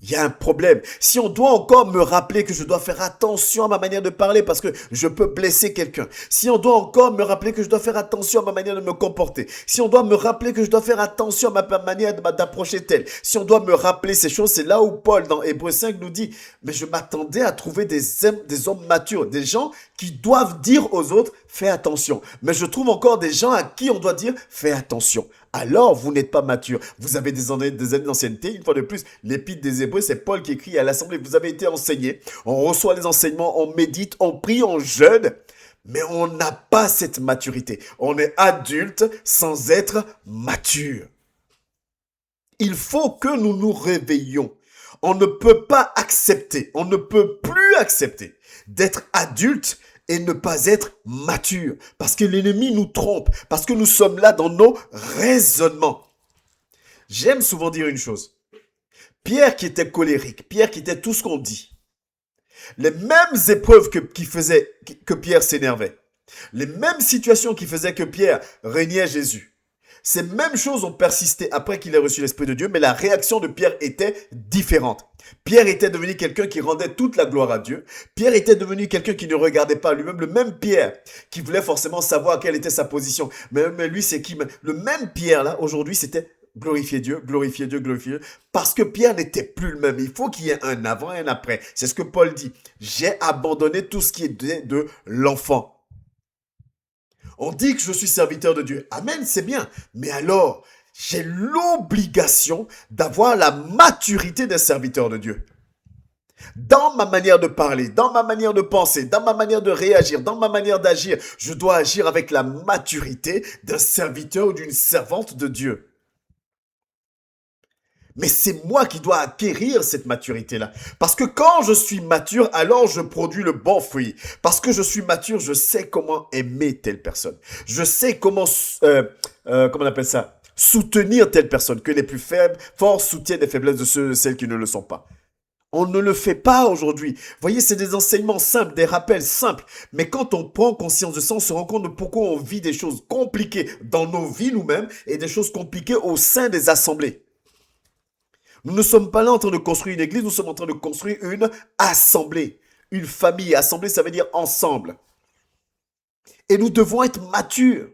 il y a un problème. Si on doit encore me rappeler que je dois faire attention à ma manière de parler parce que je peux blesser quelqu'un. Si on doit encore me rappeler que je dois faire attention à ma manière de me comporter. Si on doit me rappeler que je dois faire attention à ma manière d'approcher tel. Si on doit me rappeler ces choses, c'est là où Paul dans Hébreux 5 nous dit, mais je m'attendais à trouver des hommes matures, des gens qui doivent dire aux autres, fais attention. Mais je trouve encore des gens à qui on doit dire, fais attention. Alors, vous n'êtes pas mature. Vous avez des années d'ancienneté. Une fois de plus, l'épître des Hébreux, c'est Paul qui écrit à l'Assemblée. Vous avez été enseigné. On reçoit les enseignements, on médite, on prie, on jeûne. Mais on n'a pas cette maturité. On est adulte sans être mature. Il faut que nous nous réveillions. On ne peut pas accepter, on ne peut plus accepter d'être adulte et ne pas être mature. Parce que l'ennemi nous trompe. Parce que nous sommes là dans nos raisonnements. J'aime souvent dire une chose. Pierre qui était colérique, Pierre qui était tout ce qu'on dit. Les mêmes épreuves qui faisaient que Pierre s'énervait. Les mêmes situations qui faisaient que Pierre régnait Jésus. Ces mêmes choses ont persisté après qu'il ait reçu l'Esprit de Dieu, mais la réaction de Pierre était différente. Pierre était devenu quelqu'un qui rendait toute la gloire à Dieu. Pierre était devenu quelqu'un qui ne regardait pas lui-même. Le même Pierre qui voulait forcément savoir quelle était sa position. Mais lui, c'est qui? Le même Pierre, là, aujourd'hui, c'était glorifier Dieu, glorifier Dieu, glorifier Dieu. Parce que Pierre n'était plus le même. Il faut qu'il y ait un avant et un après. C'est ce que Paul dit. J'ai abandonné tout ce qui est de l'enfant. On dit que je suis serviteur de Dieu. Amen, c'est bien. Mais alors, j'ai l'obligation d'avoir la maturité d'un serviteur de Dieu. Dans ma manière de parler, dans ma manière de penser, dans ma manière de réagir, dans ma manière d'agir, je dois agir avec la maturité d'un serviteur ou d'une servante de Dieu. Mais c'est moi qui dois acquérir cette maturité-là. Parce que quand je suis mature, alors je produis le bon fruit. Parce que je suis mature, je sais comment aimer telle personne. Je sais comment, comment on appelle ça, soutenir telle personne. Que les plus faibles, forts soutiennent les faiblesses de celles qui ne le sont pas. On ne le fait pas aujourd'hui. Vous voyez, c'est des enseignements simples, des rappels simples. Mais quand on prend conscience de ça, on se rend compte de pourquoi on vit des choses compliquées dans nos vies nous-mêmes et des choses compliquées au sein des assemblées. Nous ne sommes pas là en train de construire une église, nous sommes en train de construire une assemblée. Une famille. Assemblée, ça veut dire ensemble. Et nous devons être matures.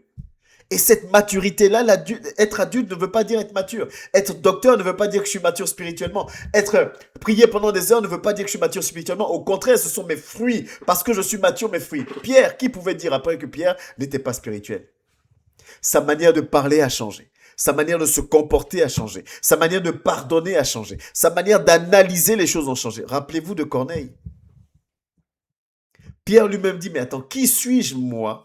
Et cette maturité-là, être adulte ne veut pas dire être mature. Être docteur ne veut pas dire que je suis mature spirituellement. Prier pendant des heures ne veut pas dire que je suis mature spirituellement. Au contraire, ce sont mes fruits. Parce que je suis mature, mes fruits. Pierre, qui pouvait dire après que Pierre n'était pas spirituel? Sa manière de parler a changé. Sa manière de se comporter a changé. Sa manière de pardonner a changé. Sa manière d'analyser les choses a changé. Rappelez-vous de Corneille. Pierre lui-même dit, mais attends, qui suis-je moi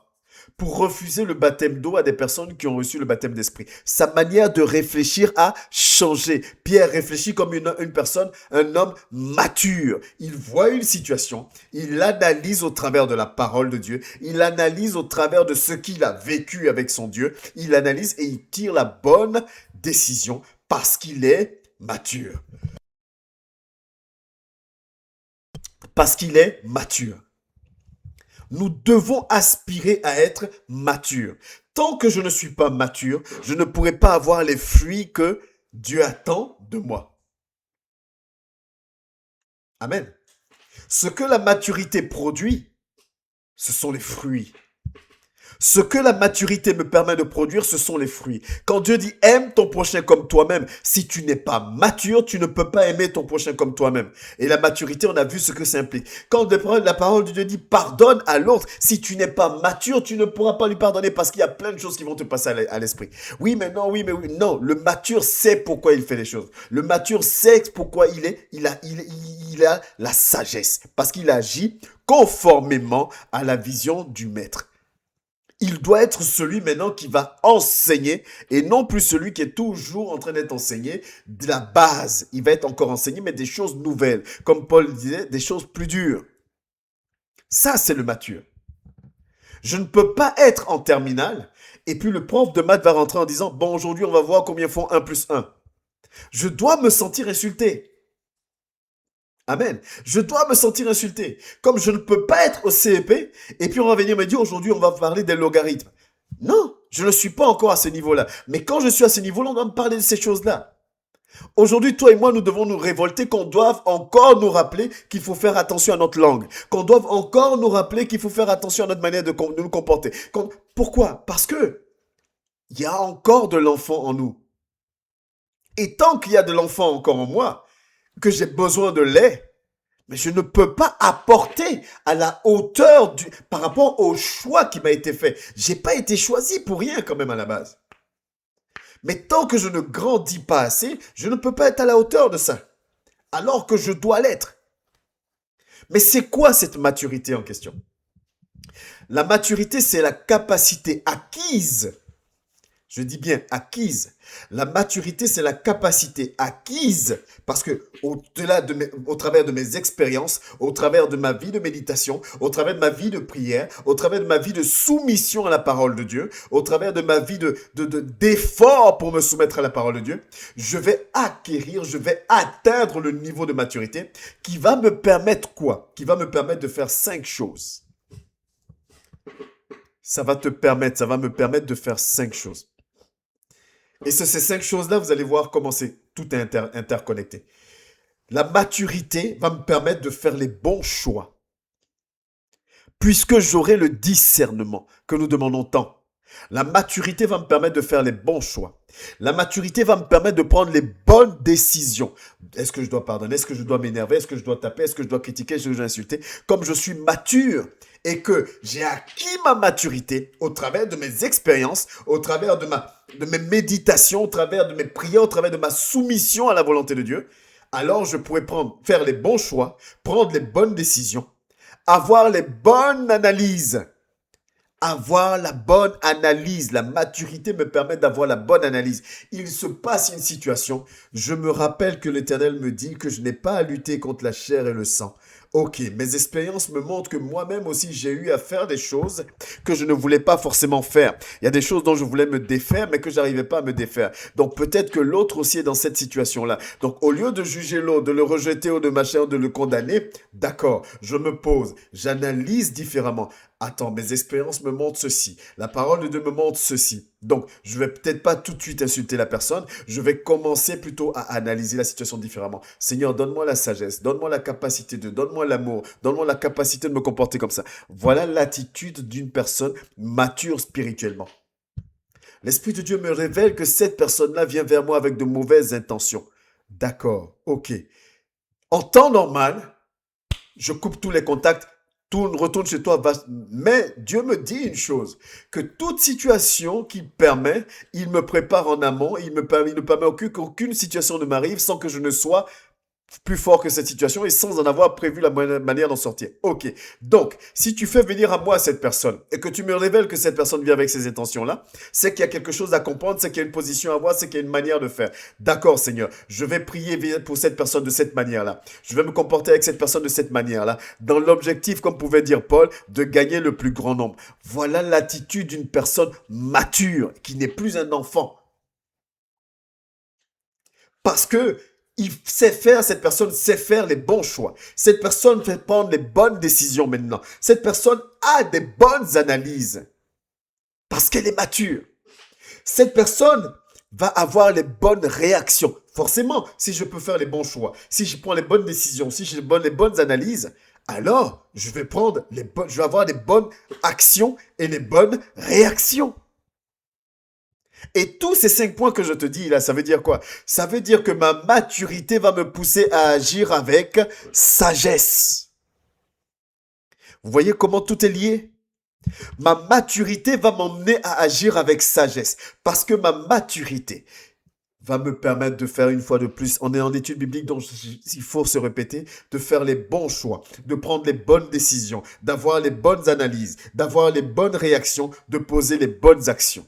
pour refuser le baptême d'eau à des personnes qui ont reçu le baptême d'esprit? Sa manière de réfléchir a changé. Pierre réfléchit comme une personne, un homme mature. Il voit une situation, il l'analyse au travers de la parole de Dieu, il analyse au travers de ce qu'il a vécu avec son Dieu, il analyse et il tire la bonne décision parce qu'il est mature. Parce qu'il est mature. Nous devons aspirer à être matures. Tant que je ne suis pas mature, je ne pourrai pas avoir les fruits que Dieu attend de moi. Amen. Ce que la maturité produit, ce sont les fruits. Ce que la maturité me permet de produire, ce sont les fruits. Quand Dieu dit aime ton prochain comme toi-même, si tu n'es pas mature, tu ne peux pas aimer ton prochain comme toi-même. Et la maturité, on a vu ce que ça implique. Quand la parole de Dieu dit pardonne à l'autre, si tu n'es pas mature, tu ne pourras pas lui pardonner parce qu'il y a plein de choses qui vont te passer à l'esprit. Oui, mais non, oui, mais oui. Non, le mature sait pourquoi il fait les choses. Le mature sait pourquoi il a la sagesse. Parce qu'il agit conformément à la vision du maître. Il doit être celui maintenant qui va enseigner et non plus celui qui est toujours en train d'être enseigné de la base. Il va être encore enseigné, mais des choses nouvelles. Comme Paul disait, des choses plus dures. Ça, c'est le mature. Je ne peux pas être en terminale et puis le prof de maths va rentrer en disant « Bon, aujourd'hui, on va voir combien font 1 plus 1. » Je dois me sentir insulté. Amen. Je dois me sentir insulté. Comme je ne peux pas être au CEP, et puis on va venir me dire aujourd'hui on va parler des logarithmes. Non, je ne suis pas encore à ce niveau-là. Mais quand je suis à ce niveau-là, on doit me parler de ces choses-là. Aujourd'hui, toi et moi, nous devons nous révolter, qu'on doive encore nous rappeler qu'il faut faire attention à notre langue, qu'on doive encore nous rappeler qu'il faut faire attention à notre manière de nous comporter. Pourquoi? Parce que il y a encore de l'enfant en nous. Et tant qu'il y a de l'enfant encore en moi, que j'ai besoin de lait, mais je ne peux pas apporter à la hauteur par rapport au choix qui m'a été fait. J'ai pas été choisi pour rien quand même à la base. Mais tant que je ne grandis pas assez, je ne peux pas être à la hauteur de ça. Alors que je dois l'être. Mais c'est quoi cette maturité en question? La maturité, c'est la capacité acquise. Je dis bien acquise. La maturité, c'est la capacité acquise parce que au travers de mes expériences, au travers de ma vie de méditation, au travers de ma vie de prière, au travers de ma vie de soumission à la parole de Dieu, au travers de ma vie d'effort pour me soumettre à la parole de Dieu, je vais acquérir, je vais atteindre le niveau de maturité qui va me permettre quoi? Qui va me permettre de faire 5 choses. Ça va me permettre de faire 5 choses. Et ces 5 choses-là, vous allez voir comment c'est tout est interconnecté. La maturité va me permettre de faire les bons choix, puisque j'aurai le discernement que nous demandons tant. La maturité va me permettre de faire les bons choix. La maturité va me permettre de prendre les bonnes décisions. Est-ce que je dois pardonner? Est-ce que je dois m'énerver? Est-ce que je dois taper? Est-ce que je dois critiquer? Est-ce que je dois insulter? Comme je suis mature et que j'ai acquis ma maturité au travers de mes expériences, au travers de mes méditations, au travers de mes prières, au travers de ma soumission à la volonté de Dieu, alors je pourrai faire les bons choix, prendre les bonnes décisions, avoir les bonnes analyses. Avoir la bonne analyse. La maturité me permet d'avoir la bonne analyse. Il se passe une situation. Je me rappelle que l'Éternel me dit que je n'ai pas à lutter contre la chair et le sang. Ok, mes expériences me montrent que moi-même aussi j'ai eu à faire des choses que je ne voulais pas forcément faire. Il y a des choses dont je voulais me défaire mais que j'arrivais pas à me défaire. Donc peut-être que l'autre aussi est dans cette situation-là. Donc au lieu de juger l'autre, de le rejeter ou de machin, de le condamner, d'accord, je me pose, j'analyse différemment. Attends, mes expériences me montrent ceci. La parole de Dieu me montre ceci. Donc, je vais peut-être pas tout de suite insulter la personne. Je vais commencer plutôt à analyser la situation différemment. Seigneur, donne-moi la sagesse, donne-moi la capacité donne-moi l'amour, donne-moi la capacité de me comporter comme ça. Voilà l'attitude d'une personne mature spirituellement. L'Esprit de Dieu me révèle que cette personne-là vient vers moi avec de mauvaises intentions. D'accord, ok. En temps normal, je coupe tous les contacts, retourne chez toi. Mais Dieu me dit une chose, que toute situation qu'il permet, il me prépare en amont, il ne permet qu'aucune situation ne m'arrive sans que je ne sois plus fort que cette situation et sans en avoir prévu la manière d'en sortir. Ok. Donc, si tu fais venir à moi cette personne et que tu me révèles que cette personne vient avec ces intentions-là, c'est qu'il y a quelque chose à comprendre, c'est qu'il y a une position à voir, c'est qu'il y a une manière de faire. D'accord, Seigneur. Je vais prier pour cette personne de cette manière-là. Je vais me comporter avec cette personne de cette manière-là. Dans l'objectif, comme pouvait dire Paul, de gagner le plus grand nombre. Voilà l'attitude d'une personne mature qui n'est plus un enfant. Parce que cette personne sait faire les bons choix. Cette personne fait prendre les bonnes décisions maintenant. Cette personne a des bonnes analyses. Parce qu'elle est mature. Cette personne va avoir les bonnes réactions. Forcément, si je peux faire les bons choix, si je prends les bonnes décisions, si j'ai les bonnes analyses, alors je vais avoir les bonnes actions et les bonnes réactions. Et tous ces 5 points que je te dis là, ça veut dire quoi? Ça veut dire que ma maturité va me pousser à agir avec sagesse. Vous voyez comment tout est lié? Ma maturité va m'emmener à agir avec sagesse. Parce que ma maturité va me permettre de faire une fois de plus, on est en étude biblique donc il faut se répéter, de faire les bons choix, de prendre les bonnes décisions, d'avoir les bonnes analyses, d'avoir les bonnes réactions, de poser les bonnes actions.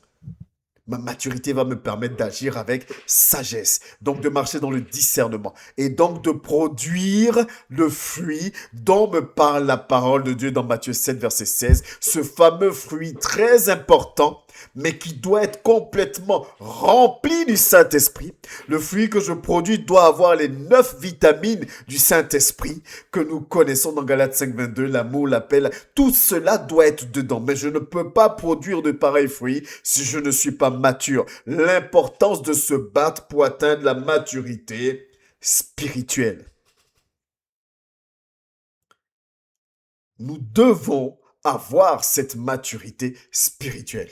Ma maturité va me permettre d'agir avec sagesse, donc de marcher dans le discernement et donc de produire le fruit dont me parle la parole de Dieu dans Matthieu 7, verset 16, ce fameux fruit très important, mais qui doit être complètement rempli du Saint-Esprit. Le fruit que je produis doit avoir les 9 vitamines du Saint-Esprit que nous connaissons dans Galates 5, 22, l'amour, la paix, tout cela doit être dedans. Mais je ne peux pas produire de pareils fruits si je ne suis pas mature. L'importance de se battre pour atteindre la maturité spirituelle. Nous devons avoir cette maturité spirituelle.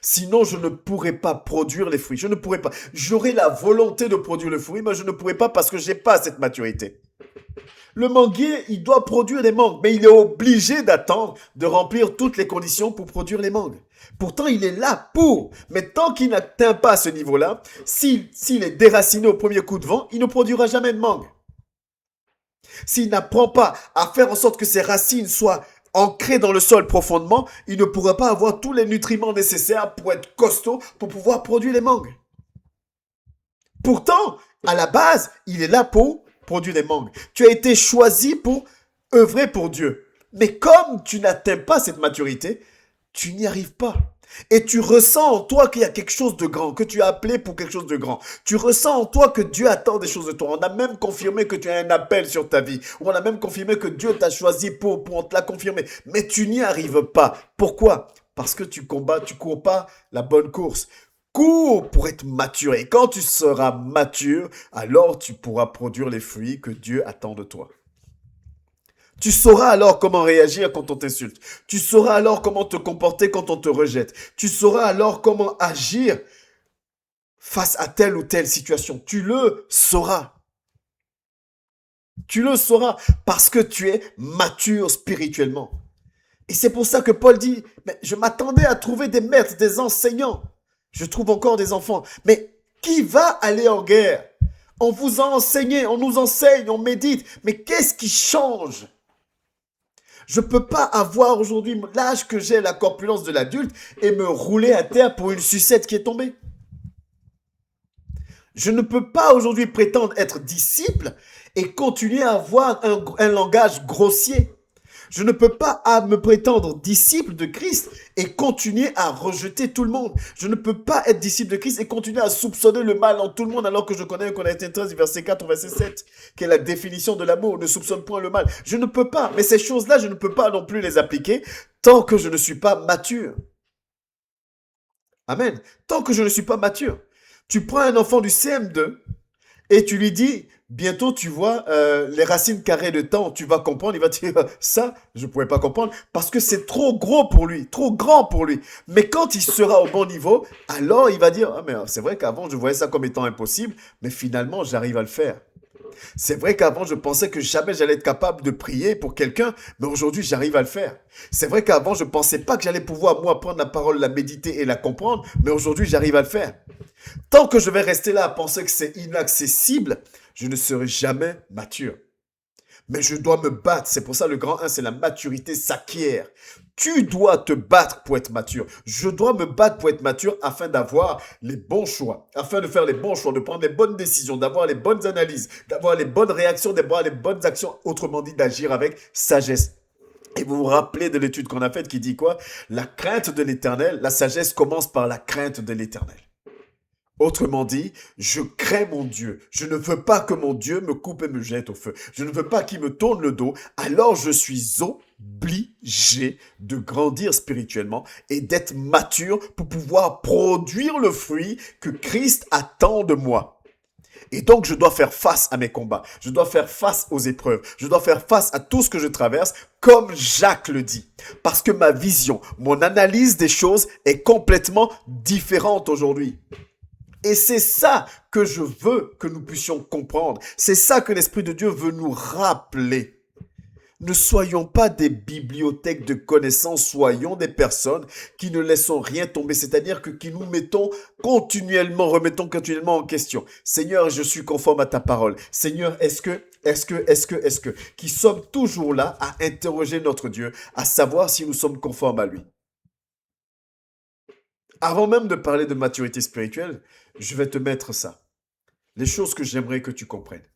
Sinon, je ne pourrais pas produire les fruits. Je ne pourrais pas. J'aurais la volonté de produire le fruit, mais je ne pourrais pas parce que je n'ai pas cette maturité. Le manguier, il doit produire des mangues, mais il est obligé d'attendre de remplir toutes les conditions pour produire les mangues. Pourtant, il est là pour. Mais tant qu'il n'atteint pas ce niveau-là, s'il est déraciné au premier coup de vent, il ne produira jamais de mangue. S'il n'apprend pas à faire en sorte que ses racines soient ancrées dans le sol profondément, il ne pourra pas avoir tous les nutriments nécessaires pour être costaud, pour pouvoir produire les mangues. Pourtant, à la base, il est là pour produire des mangues. Tu as été choisi pour œuvrer pour Dieu. Mais comme tu n'atteins pas cette maturité, tu n'y arrives pas. Et tu ressens en toi qu'il y a quelque chose de grand, que tu as appelé pour quelque chose de grand. Tu ressens en toi que Dieu attend des choses de toi. On a même confirmé que tu as un appel sur ta vie. Ou on a même confirmé que Dieu t'a choisi pour on te l'a confirmé. Mais tu n'y arrives pas. Pourquoi? Parce que tu cours pas la bonne course. Cours pour être mature. Et quand tu seras mature, alors tu pourras produire les fruits que Dieu attend de toi. Tu sauras alors comment réagir quand on t'insulte. Tu sauras alors comment te comporter quand on te rejette. Tu sauras alors comment agir face à telle ou telle situation. Tu le sauras. Tu le sauras parce que tu es mature spirituellement. Et c'est pour ça que Paul dit, mais je m'attendais à trouver des maîtres, des enseignants. Je trouve encore des enfants. Mais qui va aller en guerre? On vous a enseigné, on nous enseigne, on médite. Mais qu'est-ce qui change? Je ne peux pas avoir aujourd'hui l'âge que j'ai, la corpulence de l'adulte, et me rouler à terre pour une sucette qui est tombée. Je ne peux pas aujourd'hui prétendre être disciple et continuer à avoir un langage grossier. Je ne peux pas me prétendre disciple de Christ et continuer à rejeter tout le monde. Je ne peux pas être disciple de Christ et continuer à soupçonner le mal en tout le monde alors que je connais Corinthiens 13, verset 4 au verset 7, qui est la définition de l'amour. Ne soupçonne point le mal. Je ne peux pas. Mais ces choses-là, je ne peux pas non plus les appliquer tant que je ne suis pas mature. Amen. Tant que je ne suis pas mature. Tu prends un enfant du CM2 et tu lui dis, bientôt tu vois les racines carrées de temps, tu vas comprendre, il va te dire, ça, je ne pourrais pas comprendre, parce que c'est trop gros pour lui, trop grand pour lui. Mais quand il sera au bon niveau, alors il va dire, ah mais c'est vrai qu'avant je voyais ça comme étant impossible, mais finalement j'arrive à le faire. C'est vrai qu'avant, je pensais que jamais j'allais être capable de prier pour quelqu'un, mais aujourd'hui, j'arrive à le faire. C'est vrai qu'avant, je ne pensais pas que j'allais pouvoir, moi, prendre la parole, la méditer et la comprendre, mais aujourd'hui, j'arrive à le faire. Tant que je vais rester là à penser que c'est inaccessible, je ne serai jamais mature. Mais je dois me battre. C'est pour ça le grand 1, c'est la maturité s'acquiert. Tu dois te battre pour être mature. Je dois me battre pour être mature afin d'avoir les bons choix, afin de faire les bons choix, de prendre les bonnes décisions, d'avoir les bonnes analyses, d'avoir les bonnes réactions, d'avoir les bonnes actions, autrement dit d'agir avec sagesse. Et vous vous rappelez de l'étude qu'on a faite qui dit quoi? La crainte de l'éternel, la sagesse commence par la crainte de l'éternel. Autrement dit, je crains mon Dieu. Je ne veux pas que mon Dieu me coupe et me jette au feu. Je ne veux pas qu'il me tourne le dos. Alors je suis obligé de grandir spirituellement et d'être mature pour pouvoir produire le fruit que Christ attend de moi. Et donc, je dois faire face à mes combats. Je dois faire face aux épreuves. Je dois faire face à tout ce que je traverse, comme Jacques le dit. Parce que ma vision, mon analyse des choses est complètement différente aujourd'hui. Et c'est ça que je veux que nous puissions comprendre. C'est ça que l'Esprit de Dieu veut nous rappeler. Ne soyons pas des bibliothèques de connaissances, soyons des personnes qui ne laissons rien tomber, c'est-à-dire que qui nous mettons continuellement, remettons continuellement en question. Seigneur, je suis conforme à ta parole. Seigneur, est-ce que, qui sommes toujours là à interroger notre Dieu, à savoir si nous sommes conformes à lui. Avant même de parler de maturité spirituelle, je vais te mettre ça. Les choses que j'aimerais que tu comprennes,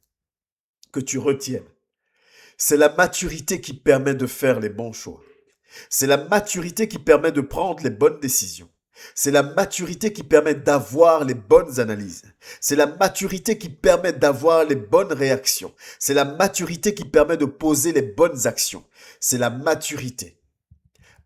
que tu retiennes. C'est la maturité qui permet de faire les bons choix. C'est la maturité qui permet de prendre les bonnes décisions. C'est la maturité qui permet d'avoir les bonnes analyses. C'est la maturité qui permet d'avoir les bonnes réactions. C'est la maturité qui permet de poser les bonnes actions. C'est la maturité.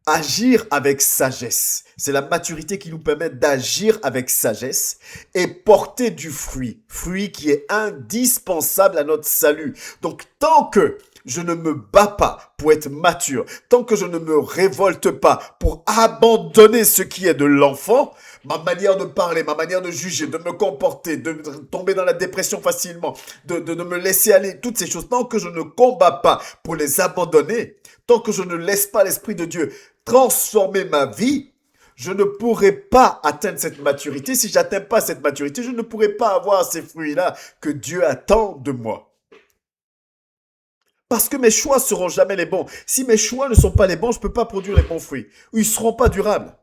Agir avec sagesse. C'est la maturité qui nous permet d'agir avec sagesse et porter du fruit. Fruit qui est indispensable à notre salut. Donc, tant que je ne me bats pas pour être mature, tant que je ne me révolte pas pour abandonner ce qui est de l'enfant, ma manière de parler, ma manière de juger, de me comporter, de tomber dans la dépression facilement, de me laisser aller, toutes ces choses, tant que je ne combats pas pour les abandonner, tant que je ne laisse pas l'Esprit de Dieu transformer ma vie, je ne pourrai pas atteindre cette maturité. Si je n'atteins pas cette maturité, je ne pourrai pas avoir ces fruits-là que Dieu attend de moi. Parce que mes choix ne seront jamais les bons. Si mes choix ne sont pas les bons, je ne peux pas produire les bons fruits. Ou ils ne seront pas durables.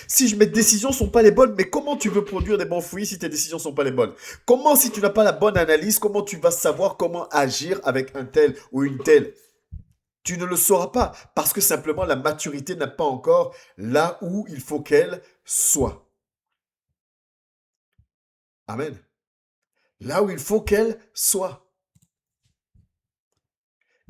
Si mes décisions ne sont pas les bonnes, mais comment tu veux produire des bons fruits si tes décisions ne sont pas les bonnes? Comment, si tu n'as pas la bonne analyse, comment tu vas savoir comment agir avec un tel ou une telle? Tu ne le sauras pas parce que simplement la maturité n'est pas encore là où il faut qu'elle soit. Amen. Là où il faut qu'elle soit.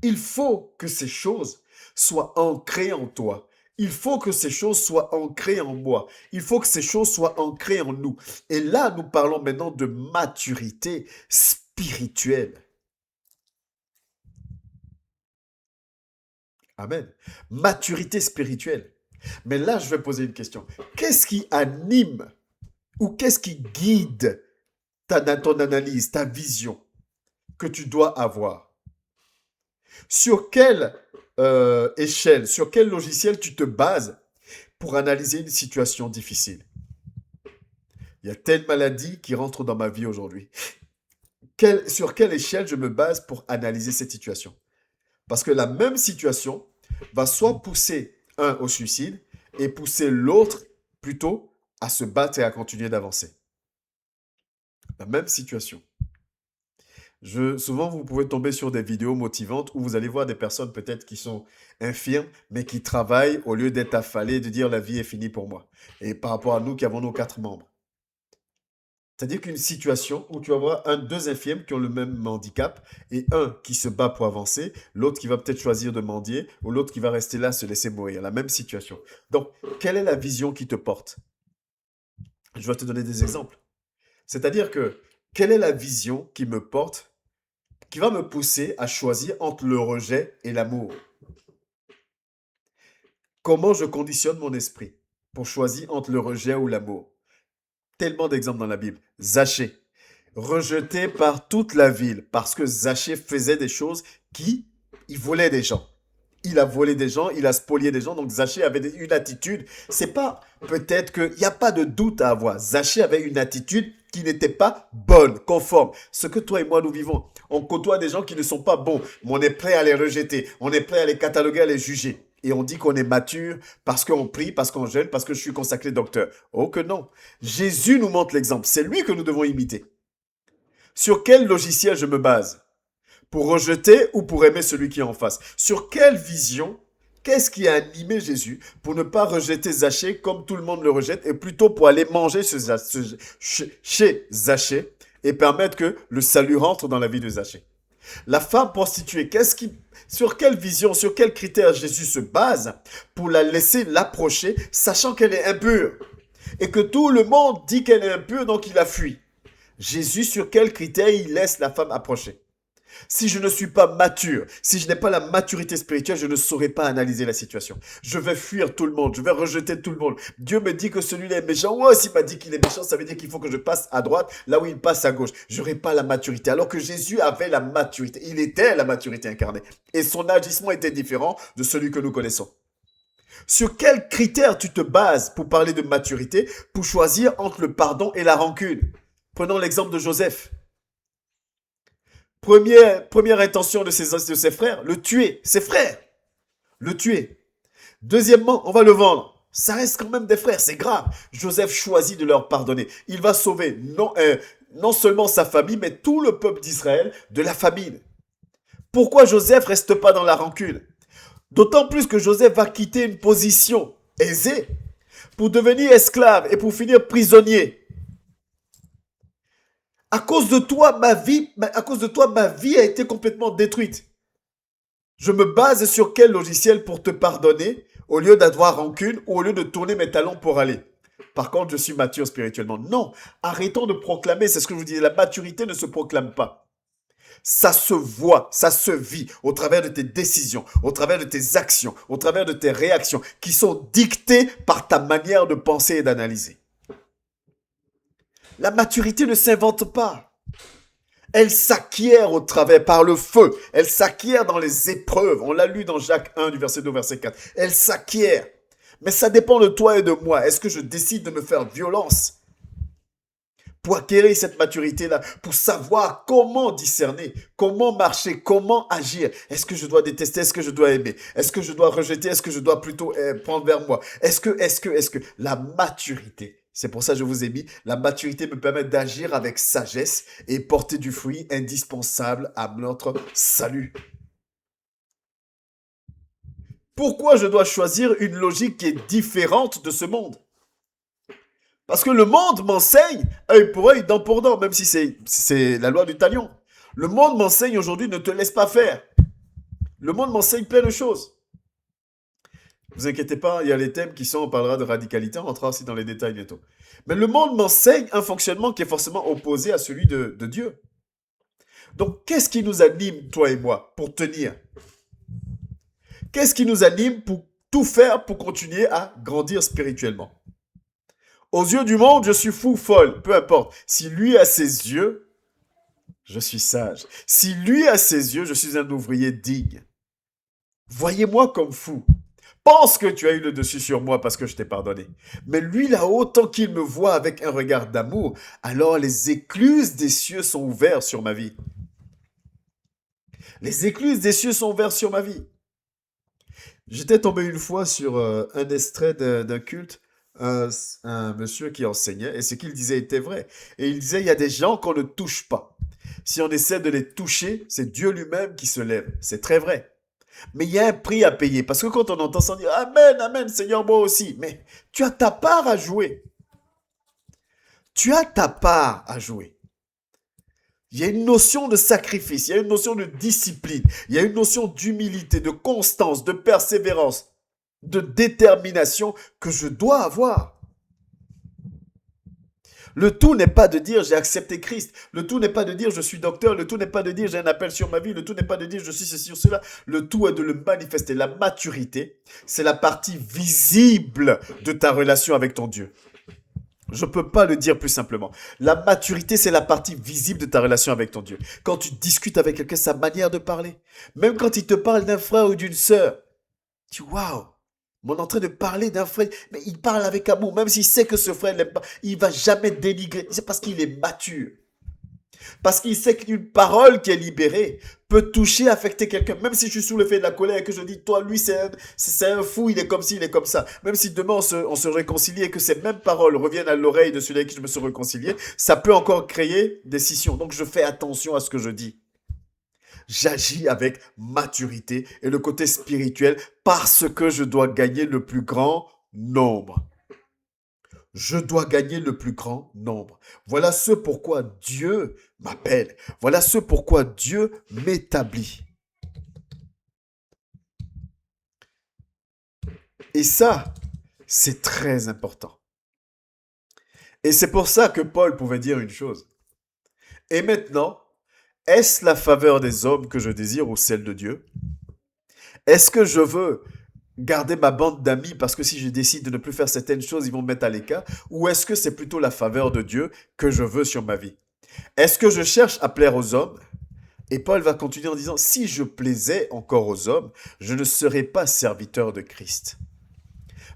Il faut que ces choses soient ancrées en toi. Il faut que ces choses soient ancrées en moi. Il faut que ces choses soient ancrées en nous. Et là, nous parlons maintenant de maturité spirituelle. Amen. Maturité spirituelle. Mais là, je vais poser une question. Qu'est-ce qui anime ou qu'est-ce qui guide ton analyse, ta vision que tu dois avoir? Sur quelle échelle, sur quel logiciel tu te bases pour analyser une situation difficile? Il y a telle maladie qui rentre dans ma vie aujourd'hui. Sur quelle échelle je me base pour analyser cette situation? Parce que la même situation va soit pousser un au suicide et pousser l'autre plutôt à se battre et à continuer d'avancer. La même situation. Souvent, vous pouvez tomber sur des vidéos motivantes où vous allez voir des personnes peut-être qui sont infirmes, mais qui travaillent au lieu d'être affalées et de dire la vie est finie pour moi. Et par rapport à nous qui avons nos 4 membres. C'est-à-dire qu'une situation où tu vas avoir deux infirmes qui ont le même handicap et un qui se bat pour avancer, l'autre qui va peut-être choisir de mendier ou l'autre qui va rester là, se laisser mourir. La même situation. Donc, quelle est la vision qui te porte? Je vais te donner des exemples. C'est-à-dire que, quelle est la vision qui me porte, qui va me pousser à choisir entre le rejet et l'amour? Comment je conditionne mon esprit pour choisir entre le rejet ou l'amour? Tellement d'exemples dans la Bible. Zachée, rejeté par toute la ville parce que Zachée faisait des choses il volait des gens. Il a volé des gens, il a spolié des gens, donc Zachée avait une attitude. C'est pas, peut-être qu'il n'y a pas de doute à avoir. Zachée avait une attitude qui n'était pas bonne, conforme. Ce que toi et moi nous vivons. On côtoie des gens qui ne sont pas bons, mais on est prêt à les rejeter, on est prêt à les cataloguer, à les juger. Et on dit qu'on est mature parce qu'on prie, parce qu'on jeûne, parce que je suis consacré docteur. Oh que non. Jésus nous montre l'exemple. C'est lui que nous devons imiter. Sur quel logiciel je me base? Pour rejeter ou pour aimer celui qui est en face? Sur quelle vision? Qu'est-ce qui a animé Jésus pour ne pas rejeter Zachée comme tout le monde le rejette et plutôt pour aller manger chez Zachée et permettre que le salut rentre dans la vie de Zachée? La femme prostituée, sur quelle vision, sur quels critères Jésus se base pour la laisser l'approcher, sachant qu'elle est impure et que tout le monde dit qu'elle est impure, donc il a fui? Jésus, sur quels critères il laisse la femme approcher? Si je ne suis pas mature, si je n'ai pas la maturité spirituelle, je ne saurais pas analyser la situation. Je vais fuir tout le monde, je vais rejeter tout le monde. Dieu me dit que celui-là est méchant. Moi aussi m'a dit qu'il est méchant, ça veut dire qu'il faut que je passe à droite, là où il passe à gauche. Je n'aurai pas la maturité. Alors que Jésus avait la maturité. Il était la maturité incarnée. Et son agissement était différent de celui que nous connaissons. Sur quels critères tu te bases pour parler de maturité, pour choisir entre le pardon et la rancune? Prenons l'exemple de Joseph. Première intention de ses frères, le tuer. Ses frères, le tuer. Deuxièmement, on va le vendre. Ça reste quand même des frères, c'est grave. Joseph choisit de leur pardonner. Il va sauver non seulement sa famille, mais tout le peuple d'Israël de la famine. Pourquoi Joseph reste pas dans la rancune? D'autant plus que Joseph va quitter une position aisée pour devenir esclave et pour finir prisonnier. À cause de toi, ma vie a été complètement détruite. Je me base sur quel logiciel pour te pardonner au lieu d'avoir rancune ou au lieu de tourner mes talons pour aller? Par contre, je suis mature spirituellement. Non, arrêtons de proclamer, c'est ce que je vous disais, la maturité ne se proclame pas. Ça se voit, ça se vit au travers de tes décisions, au travers de tes actions, au travers de tes réactions qui sont dictées par ta manière de penser et d'analyser. La maturité ne s'invente pas. Elle s'acquiert au travers, par le feu. Elle s'acquiert dans les épreuves. On l'a lu dans Jacques 1, du verset 2 au verset 4. Elle s'acquiert. Mais ça dépend de toi et de moi. Est-ce que je décide de me faire violence pour acquérir cette maturité-là, pour savoir comment discerner, comment marcher, comment agir? Est-ce que je dois détester? Est-ce que je dois aimer? Est-ce que je dois rejeter? Est-ce que je dois plutôt prendre vers moi? Est-ce que la maturité, c'est pour ça que je vous ai mis, la maturité me permet d'agir avec sagesse et porter du fruit indispensable à notre salut. Pourquoi je dois choisir une logique qui est différente de ce monde? Parce que le monde m'enseigne œil pour œil, dent pour dent, même si c'est la loi du talion. Le monde m'enseigne aujourd'hui, ne te laisse pas faire. Le monde m'enseigne plein de choses. Vous inquiétez pas, il y a les thèmes qui sont, on parlera de radicalité, on rentrera aussi dans les détails bientôt. Mais le monde m'enseigne un fonctionnement qui est forcément opposé à celui de Dieu. Donc, qu'est-ce qui nous anime, toi et moi, pour tenir? Qu'est-ce qui nous anime pour tout faire pour continuer à grandir spirituellement? Aux yeux du monde, je suis fou, folle, peu importe. Si lui a ses yeux, je suis sage. Si lui a ses yeux, je suis un ouvrier digne. Voyez-moi comme fou. Pense que tu as eu le dessus sur moi parce que je t'ai pardonné. Mais lui là-haut, tant qu'il me voit avec un regard d'amour, alors les écluses des cieux sont ouvertes sur ma vie. Les écluses des cieux sont ouvertes sur ma vie. J'étais tombé une fois sur un extrait d'un culte, un monsieur qui enseignait, et ce qu'il disait était vrai. Et il disait, il y a des gens qu'on ne touche pas. Si on essaie de les toucher, c'est Dieu lui-même qui se lève. C'est très vrai. Mais il y a un prix à payer. Parce que quand on entend ça, on dit Amen, Amen, Seigneur, moi aussi. Mais tu as ta part à jouer. Tu as ta part à jouer. Il y a une notion de sacrifice, il y a une notion de discipline, il y a une notion d'humilité, de constance, de persévérance, de détermination que je dois avoir. Le tout n'est pas de dire j'ai accepté Christ. Le tout n'est pas de dire je suis docteur. Le tout n'est pas de dire j'ai un appel sur ma vie. Le tout n'est pas de dire je suis ceci ou cela. Le tout est de le manifester. La maturité, c'est la partie visible de ta relation avec ton Dieu. Je ne peux pas le dire plus simplement. La maturité, c'est la partie visible de ta relation avec ton Dieu. Quand tu discutes avec quelqu'un, sa manière de parler. Même quand il te parle d'un frère ou d'une sœur. Tu waouh, on est en train de parler d'un frère, mais il parle avec amour, même s'il sait que ce frère l'aime pas, il va jamais dénigrer. C'est parce qu'il est mature. Parce qu'il sait qu'une parole qui est libérée peut toucher, affecter quelqu'un. Même si je suis sous le fait de la colère et que je dis, toi, lui, c'est un fou, il est comme ci, il est comme ça. Même si demain on se réconcilie et que ces mêmes paroles reviennent à l'oreille de celui avec qui je me suis réconcilié, ça peut encore créer des scissions. Donc je fais attention à ce que je dis. J'agis avec maturité et le côté spirituel parce que je dois gagner le plus grand nombre. Je dois gagner le plus grand nombre. Voilà ce pourquoi Dieu m'appelle. Voilà ce pourquoi Dieu m'établit. Et ça, c'est très important. Et c'est pour ça que Paul pouvait dire une chose. Et maintenant, est-ce la faveur des hommes que je désire ou celle de Dieu? Est-ce que je veux garder ma bande d'amis parce que si je décide de ne plus faire certaines choses, ils vont me mettre à l'écart? Ou est-ce que c'est plutôt la faveur de Dieu que je veux sur ma vie? Est-ce que je cherche à plaire aux hommes? Et Paul va continuer en disant, si je plaisais encore aux hommes, je ne serais pas serviteur de Christ.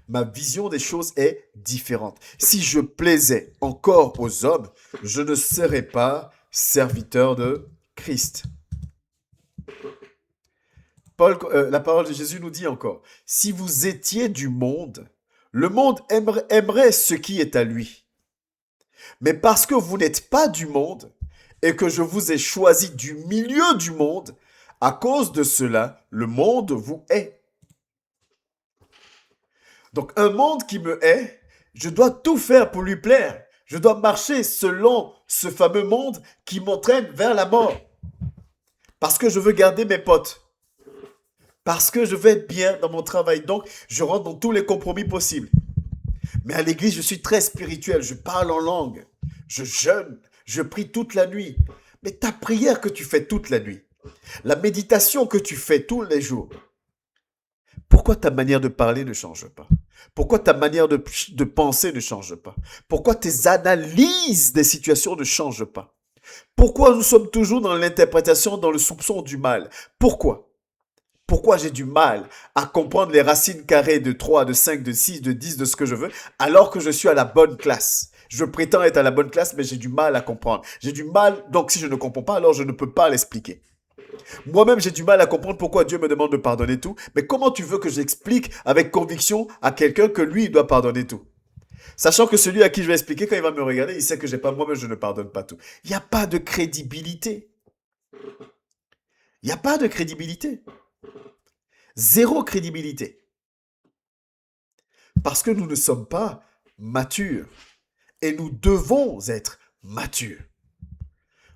Ma vision des choses est différente. Si je plaisais encore aux hommes, je ne serais pas serviteur de Christ. La parole de Jésus nous dit encore, si vous étiez du monde, le monde aimerait ce qui est à lui. Mais parce que vous n'êtes pas du monde et que je vous ai choisi du milieu du monde, à cause de cela, le monde vous hait. Donc un monde qui me hait, je dois tout faire pour lui plaire. Je dois marcher selon ce fameux monde qui m'entraîne vers la mort. Parce que je veux garder mes potes. Parce que je veux être bien dans mon travail. Donc, je rentre dans tous les compromis possibles. Mais à l'église, je suis très spirituel. Je parle en langue. Je jeûne. Je prie toute la nuit. Mais ta prière que tu fais toute la nuit, la méditation que tu fais tous les jours, pourquoi ta manière de parler ne change pas? Pourquoi ta manière de penser ne change pas? Pourquoi tes analyses des situations ne changent pas? Pourquoi nous sommes toujours dans l'interprétation, dans le soupçon du mal? Pourquoi? Pourquoi j'ai du mal à comprendre les racines carrées de 3, de 5, de 6, de 10, de ce que je veux, alors que je suis à la bonne classe? Je prétends être à la bonne classe, mais j'ai du mal à comprendre. J'ai du mal, donc si je ne comprends pas, alors je ne peux pas l'expliquer. Moi-même, j'ai du mal à comprendre pourquoi Dieu me demande de pardonner tout, mais comment tu veux que j'explique avec conviction à quelqu'un que lui, il doit pardonner tout? Sachant que celui à qui je vais expliquer, quand il va me regarder, il sait que j'ai pas moi-même, je ne pardonne pas tout. Il n'y a pas de crédibilité. Il n'y a pas de crédibilité. Zéro crédibilité. Parce que nous ne sommes pas matures. Et nous devons être matures.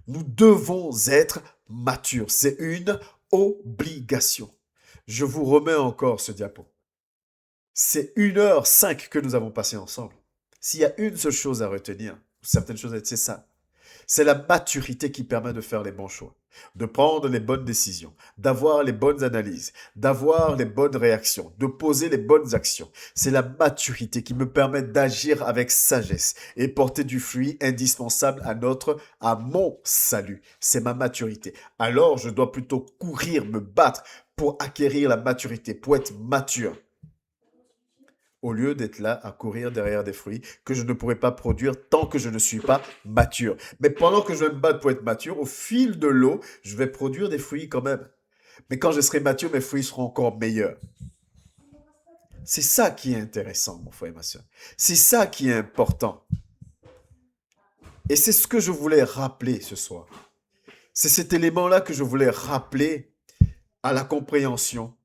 Nous devons être matures. C'est une obligation. Je vous remets encore ce diapo. C'est 1h05 que nous avons passé ensemble. S'il y a une seule chose à retenir, certaines choses, c'est ça. C'est la maturité qui permet de faire les bons choix, de prendre les bonnes décisions, d'avoir les bonnes analyses, d'avoir les bonnes réactions, de poser les bonnes actions. C'est la maturité qui me permet d'agir avec sagesse et porter du fruit indispensable à mon salut. C'est ma maturité. Alors, je dois plutôt courir, me battre pour acquérir la maturité, pour être mature au lieu d'être là à courir derrière des fruits que je ne pourrai pas produire tant que je ne suis pas mature. Mais pendant que je vais me battre pour être mature, au fil de l'eau, je vais produire des fruits quand même. Mais quand je serai mature, mes fruits seront encore meilleurs. C'est ça qui est intéressant, mon frère et ma soeur. C'est ça qui est important. Et c'est ce que je voulais rappeler ce soir. C'est cet élément-là que je voulais rappeler à la compréhension,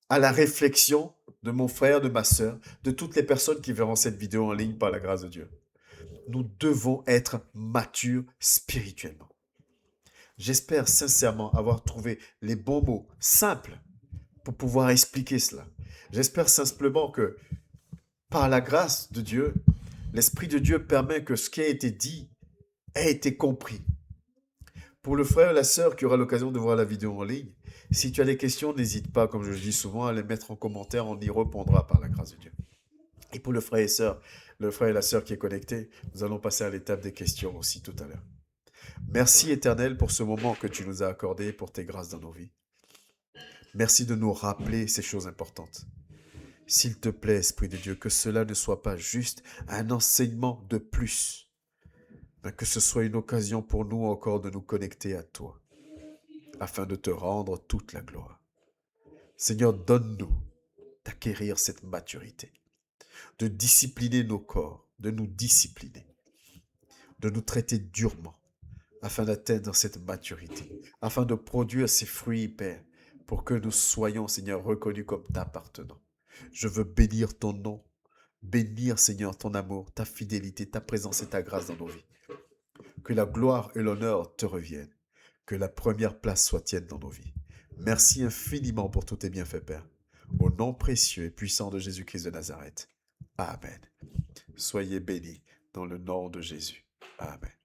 à la réflexion de mon frère, de ma sœur, de toutes les personnes qui verront cette vidéo en ligne par la grâce de Dieu. Nous devons être matures spirituellement. J'espère sincèrement avoir trouvé les bons mots simples pour pouvoir expliquer cela. J'espère simplement que par la grâce de Dieu, l'Esprit de Dieu permet que ce qui a été dit ait été compris. Pour le frère et la sœur qui aura l'occasion de voir la vidéo en ligne, si tu as des questions, n'hésite pas, comme je le dis souvent, à les mettre en commentaire, on y répondra par la grâce de Dieu. Et pour le frère et la sœur qui est connecté, nous allons passer à l'étape des questions aussi tout à l'heure. Merci Éternel pour ce moment que tu nous as accordé, pour tes grâces dans nos vies. Merci de nous rappeler ces choses importantes. S'il te plaît, Esprit de Dieu, que cela ne soit pas juste un enseignement de plus, mais que ce soit une occasion pour nous encore de nous connecter à toi, afin de te rendre toute la gloire. Seigneur, donne-nous d'acquérir cette maturité, de discipliner nos corps, de nous discipliner, de nous traiter durement, afin d'atteindre cette maturité, afin de produire ces fruits, Père, pour que nous soyons, Seigneur, reconnus comme t'appartenant. Je veux bénir ton nom, bénir, Seigneur, ton amour, ta fidélité, ta présence et ta grâce dans nos vies. Que la gloire et l'honneur te reviennent, que la première place soit tienne dans nos vies. Merci infiniment pour tous tes bienfaits, Père. Au nom précieux et puissant de Jésus-Christ de Nazareth. Amen. Soyez bénis dans le nom de Jésus. Amen.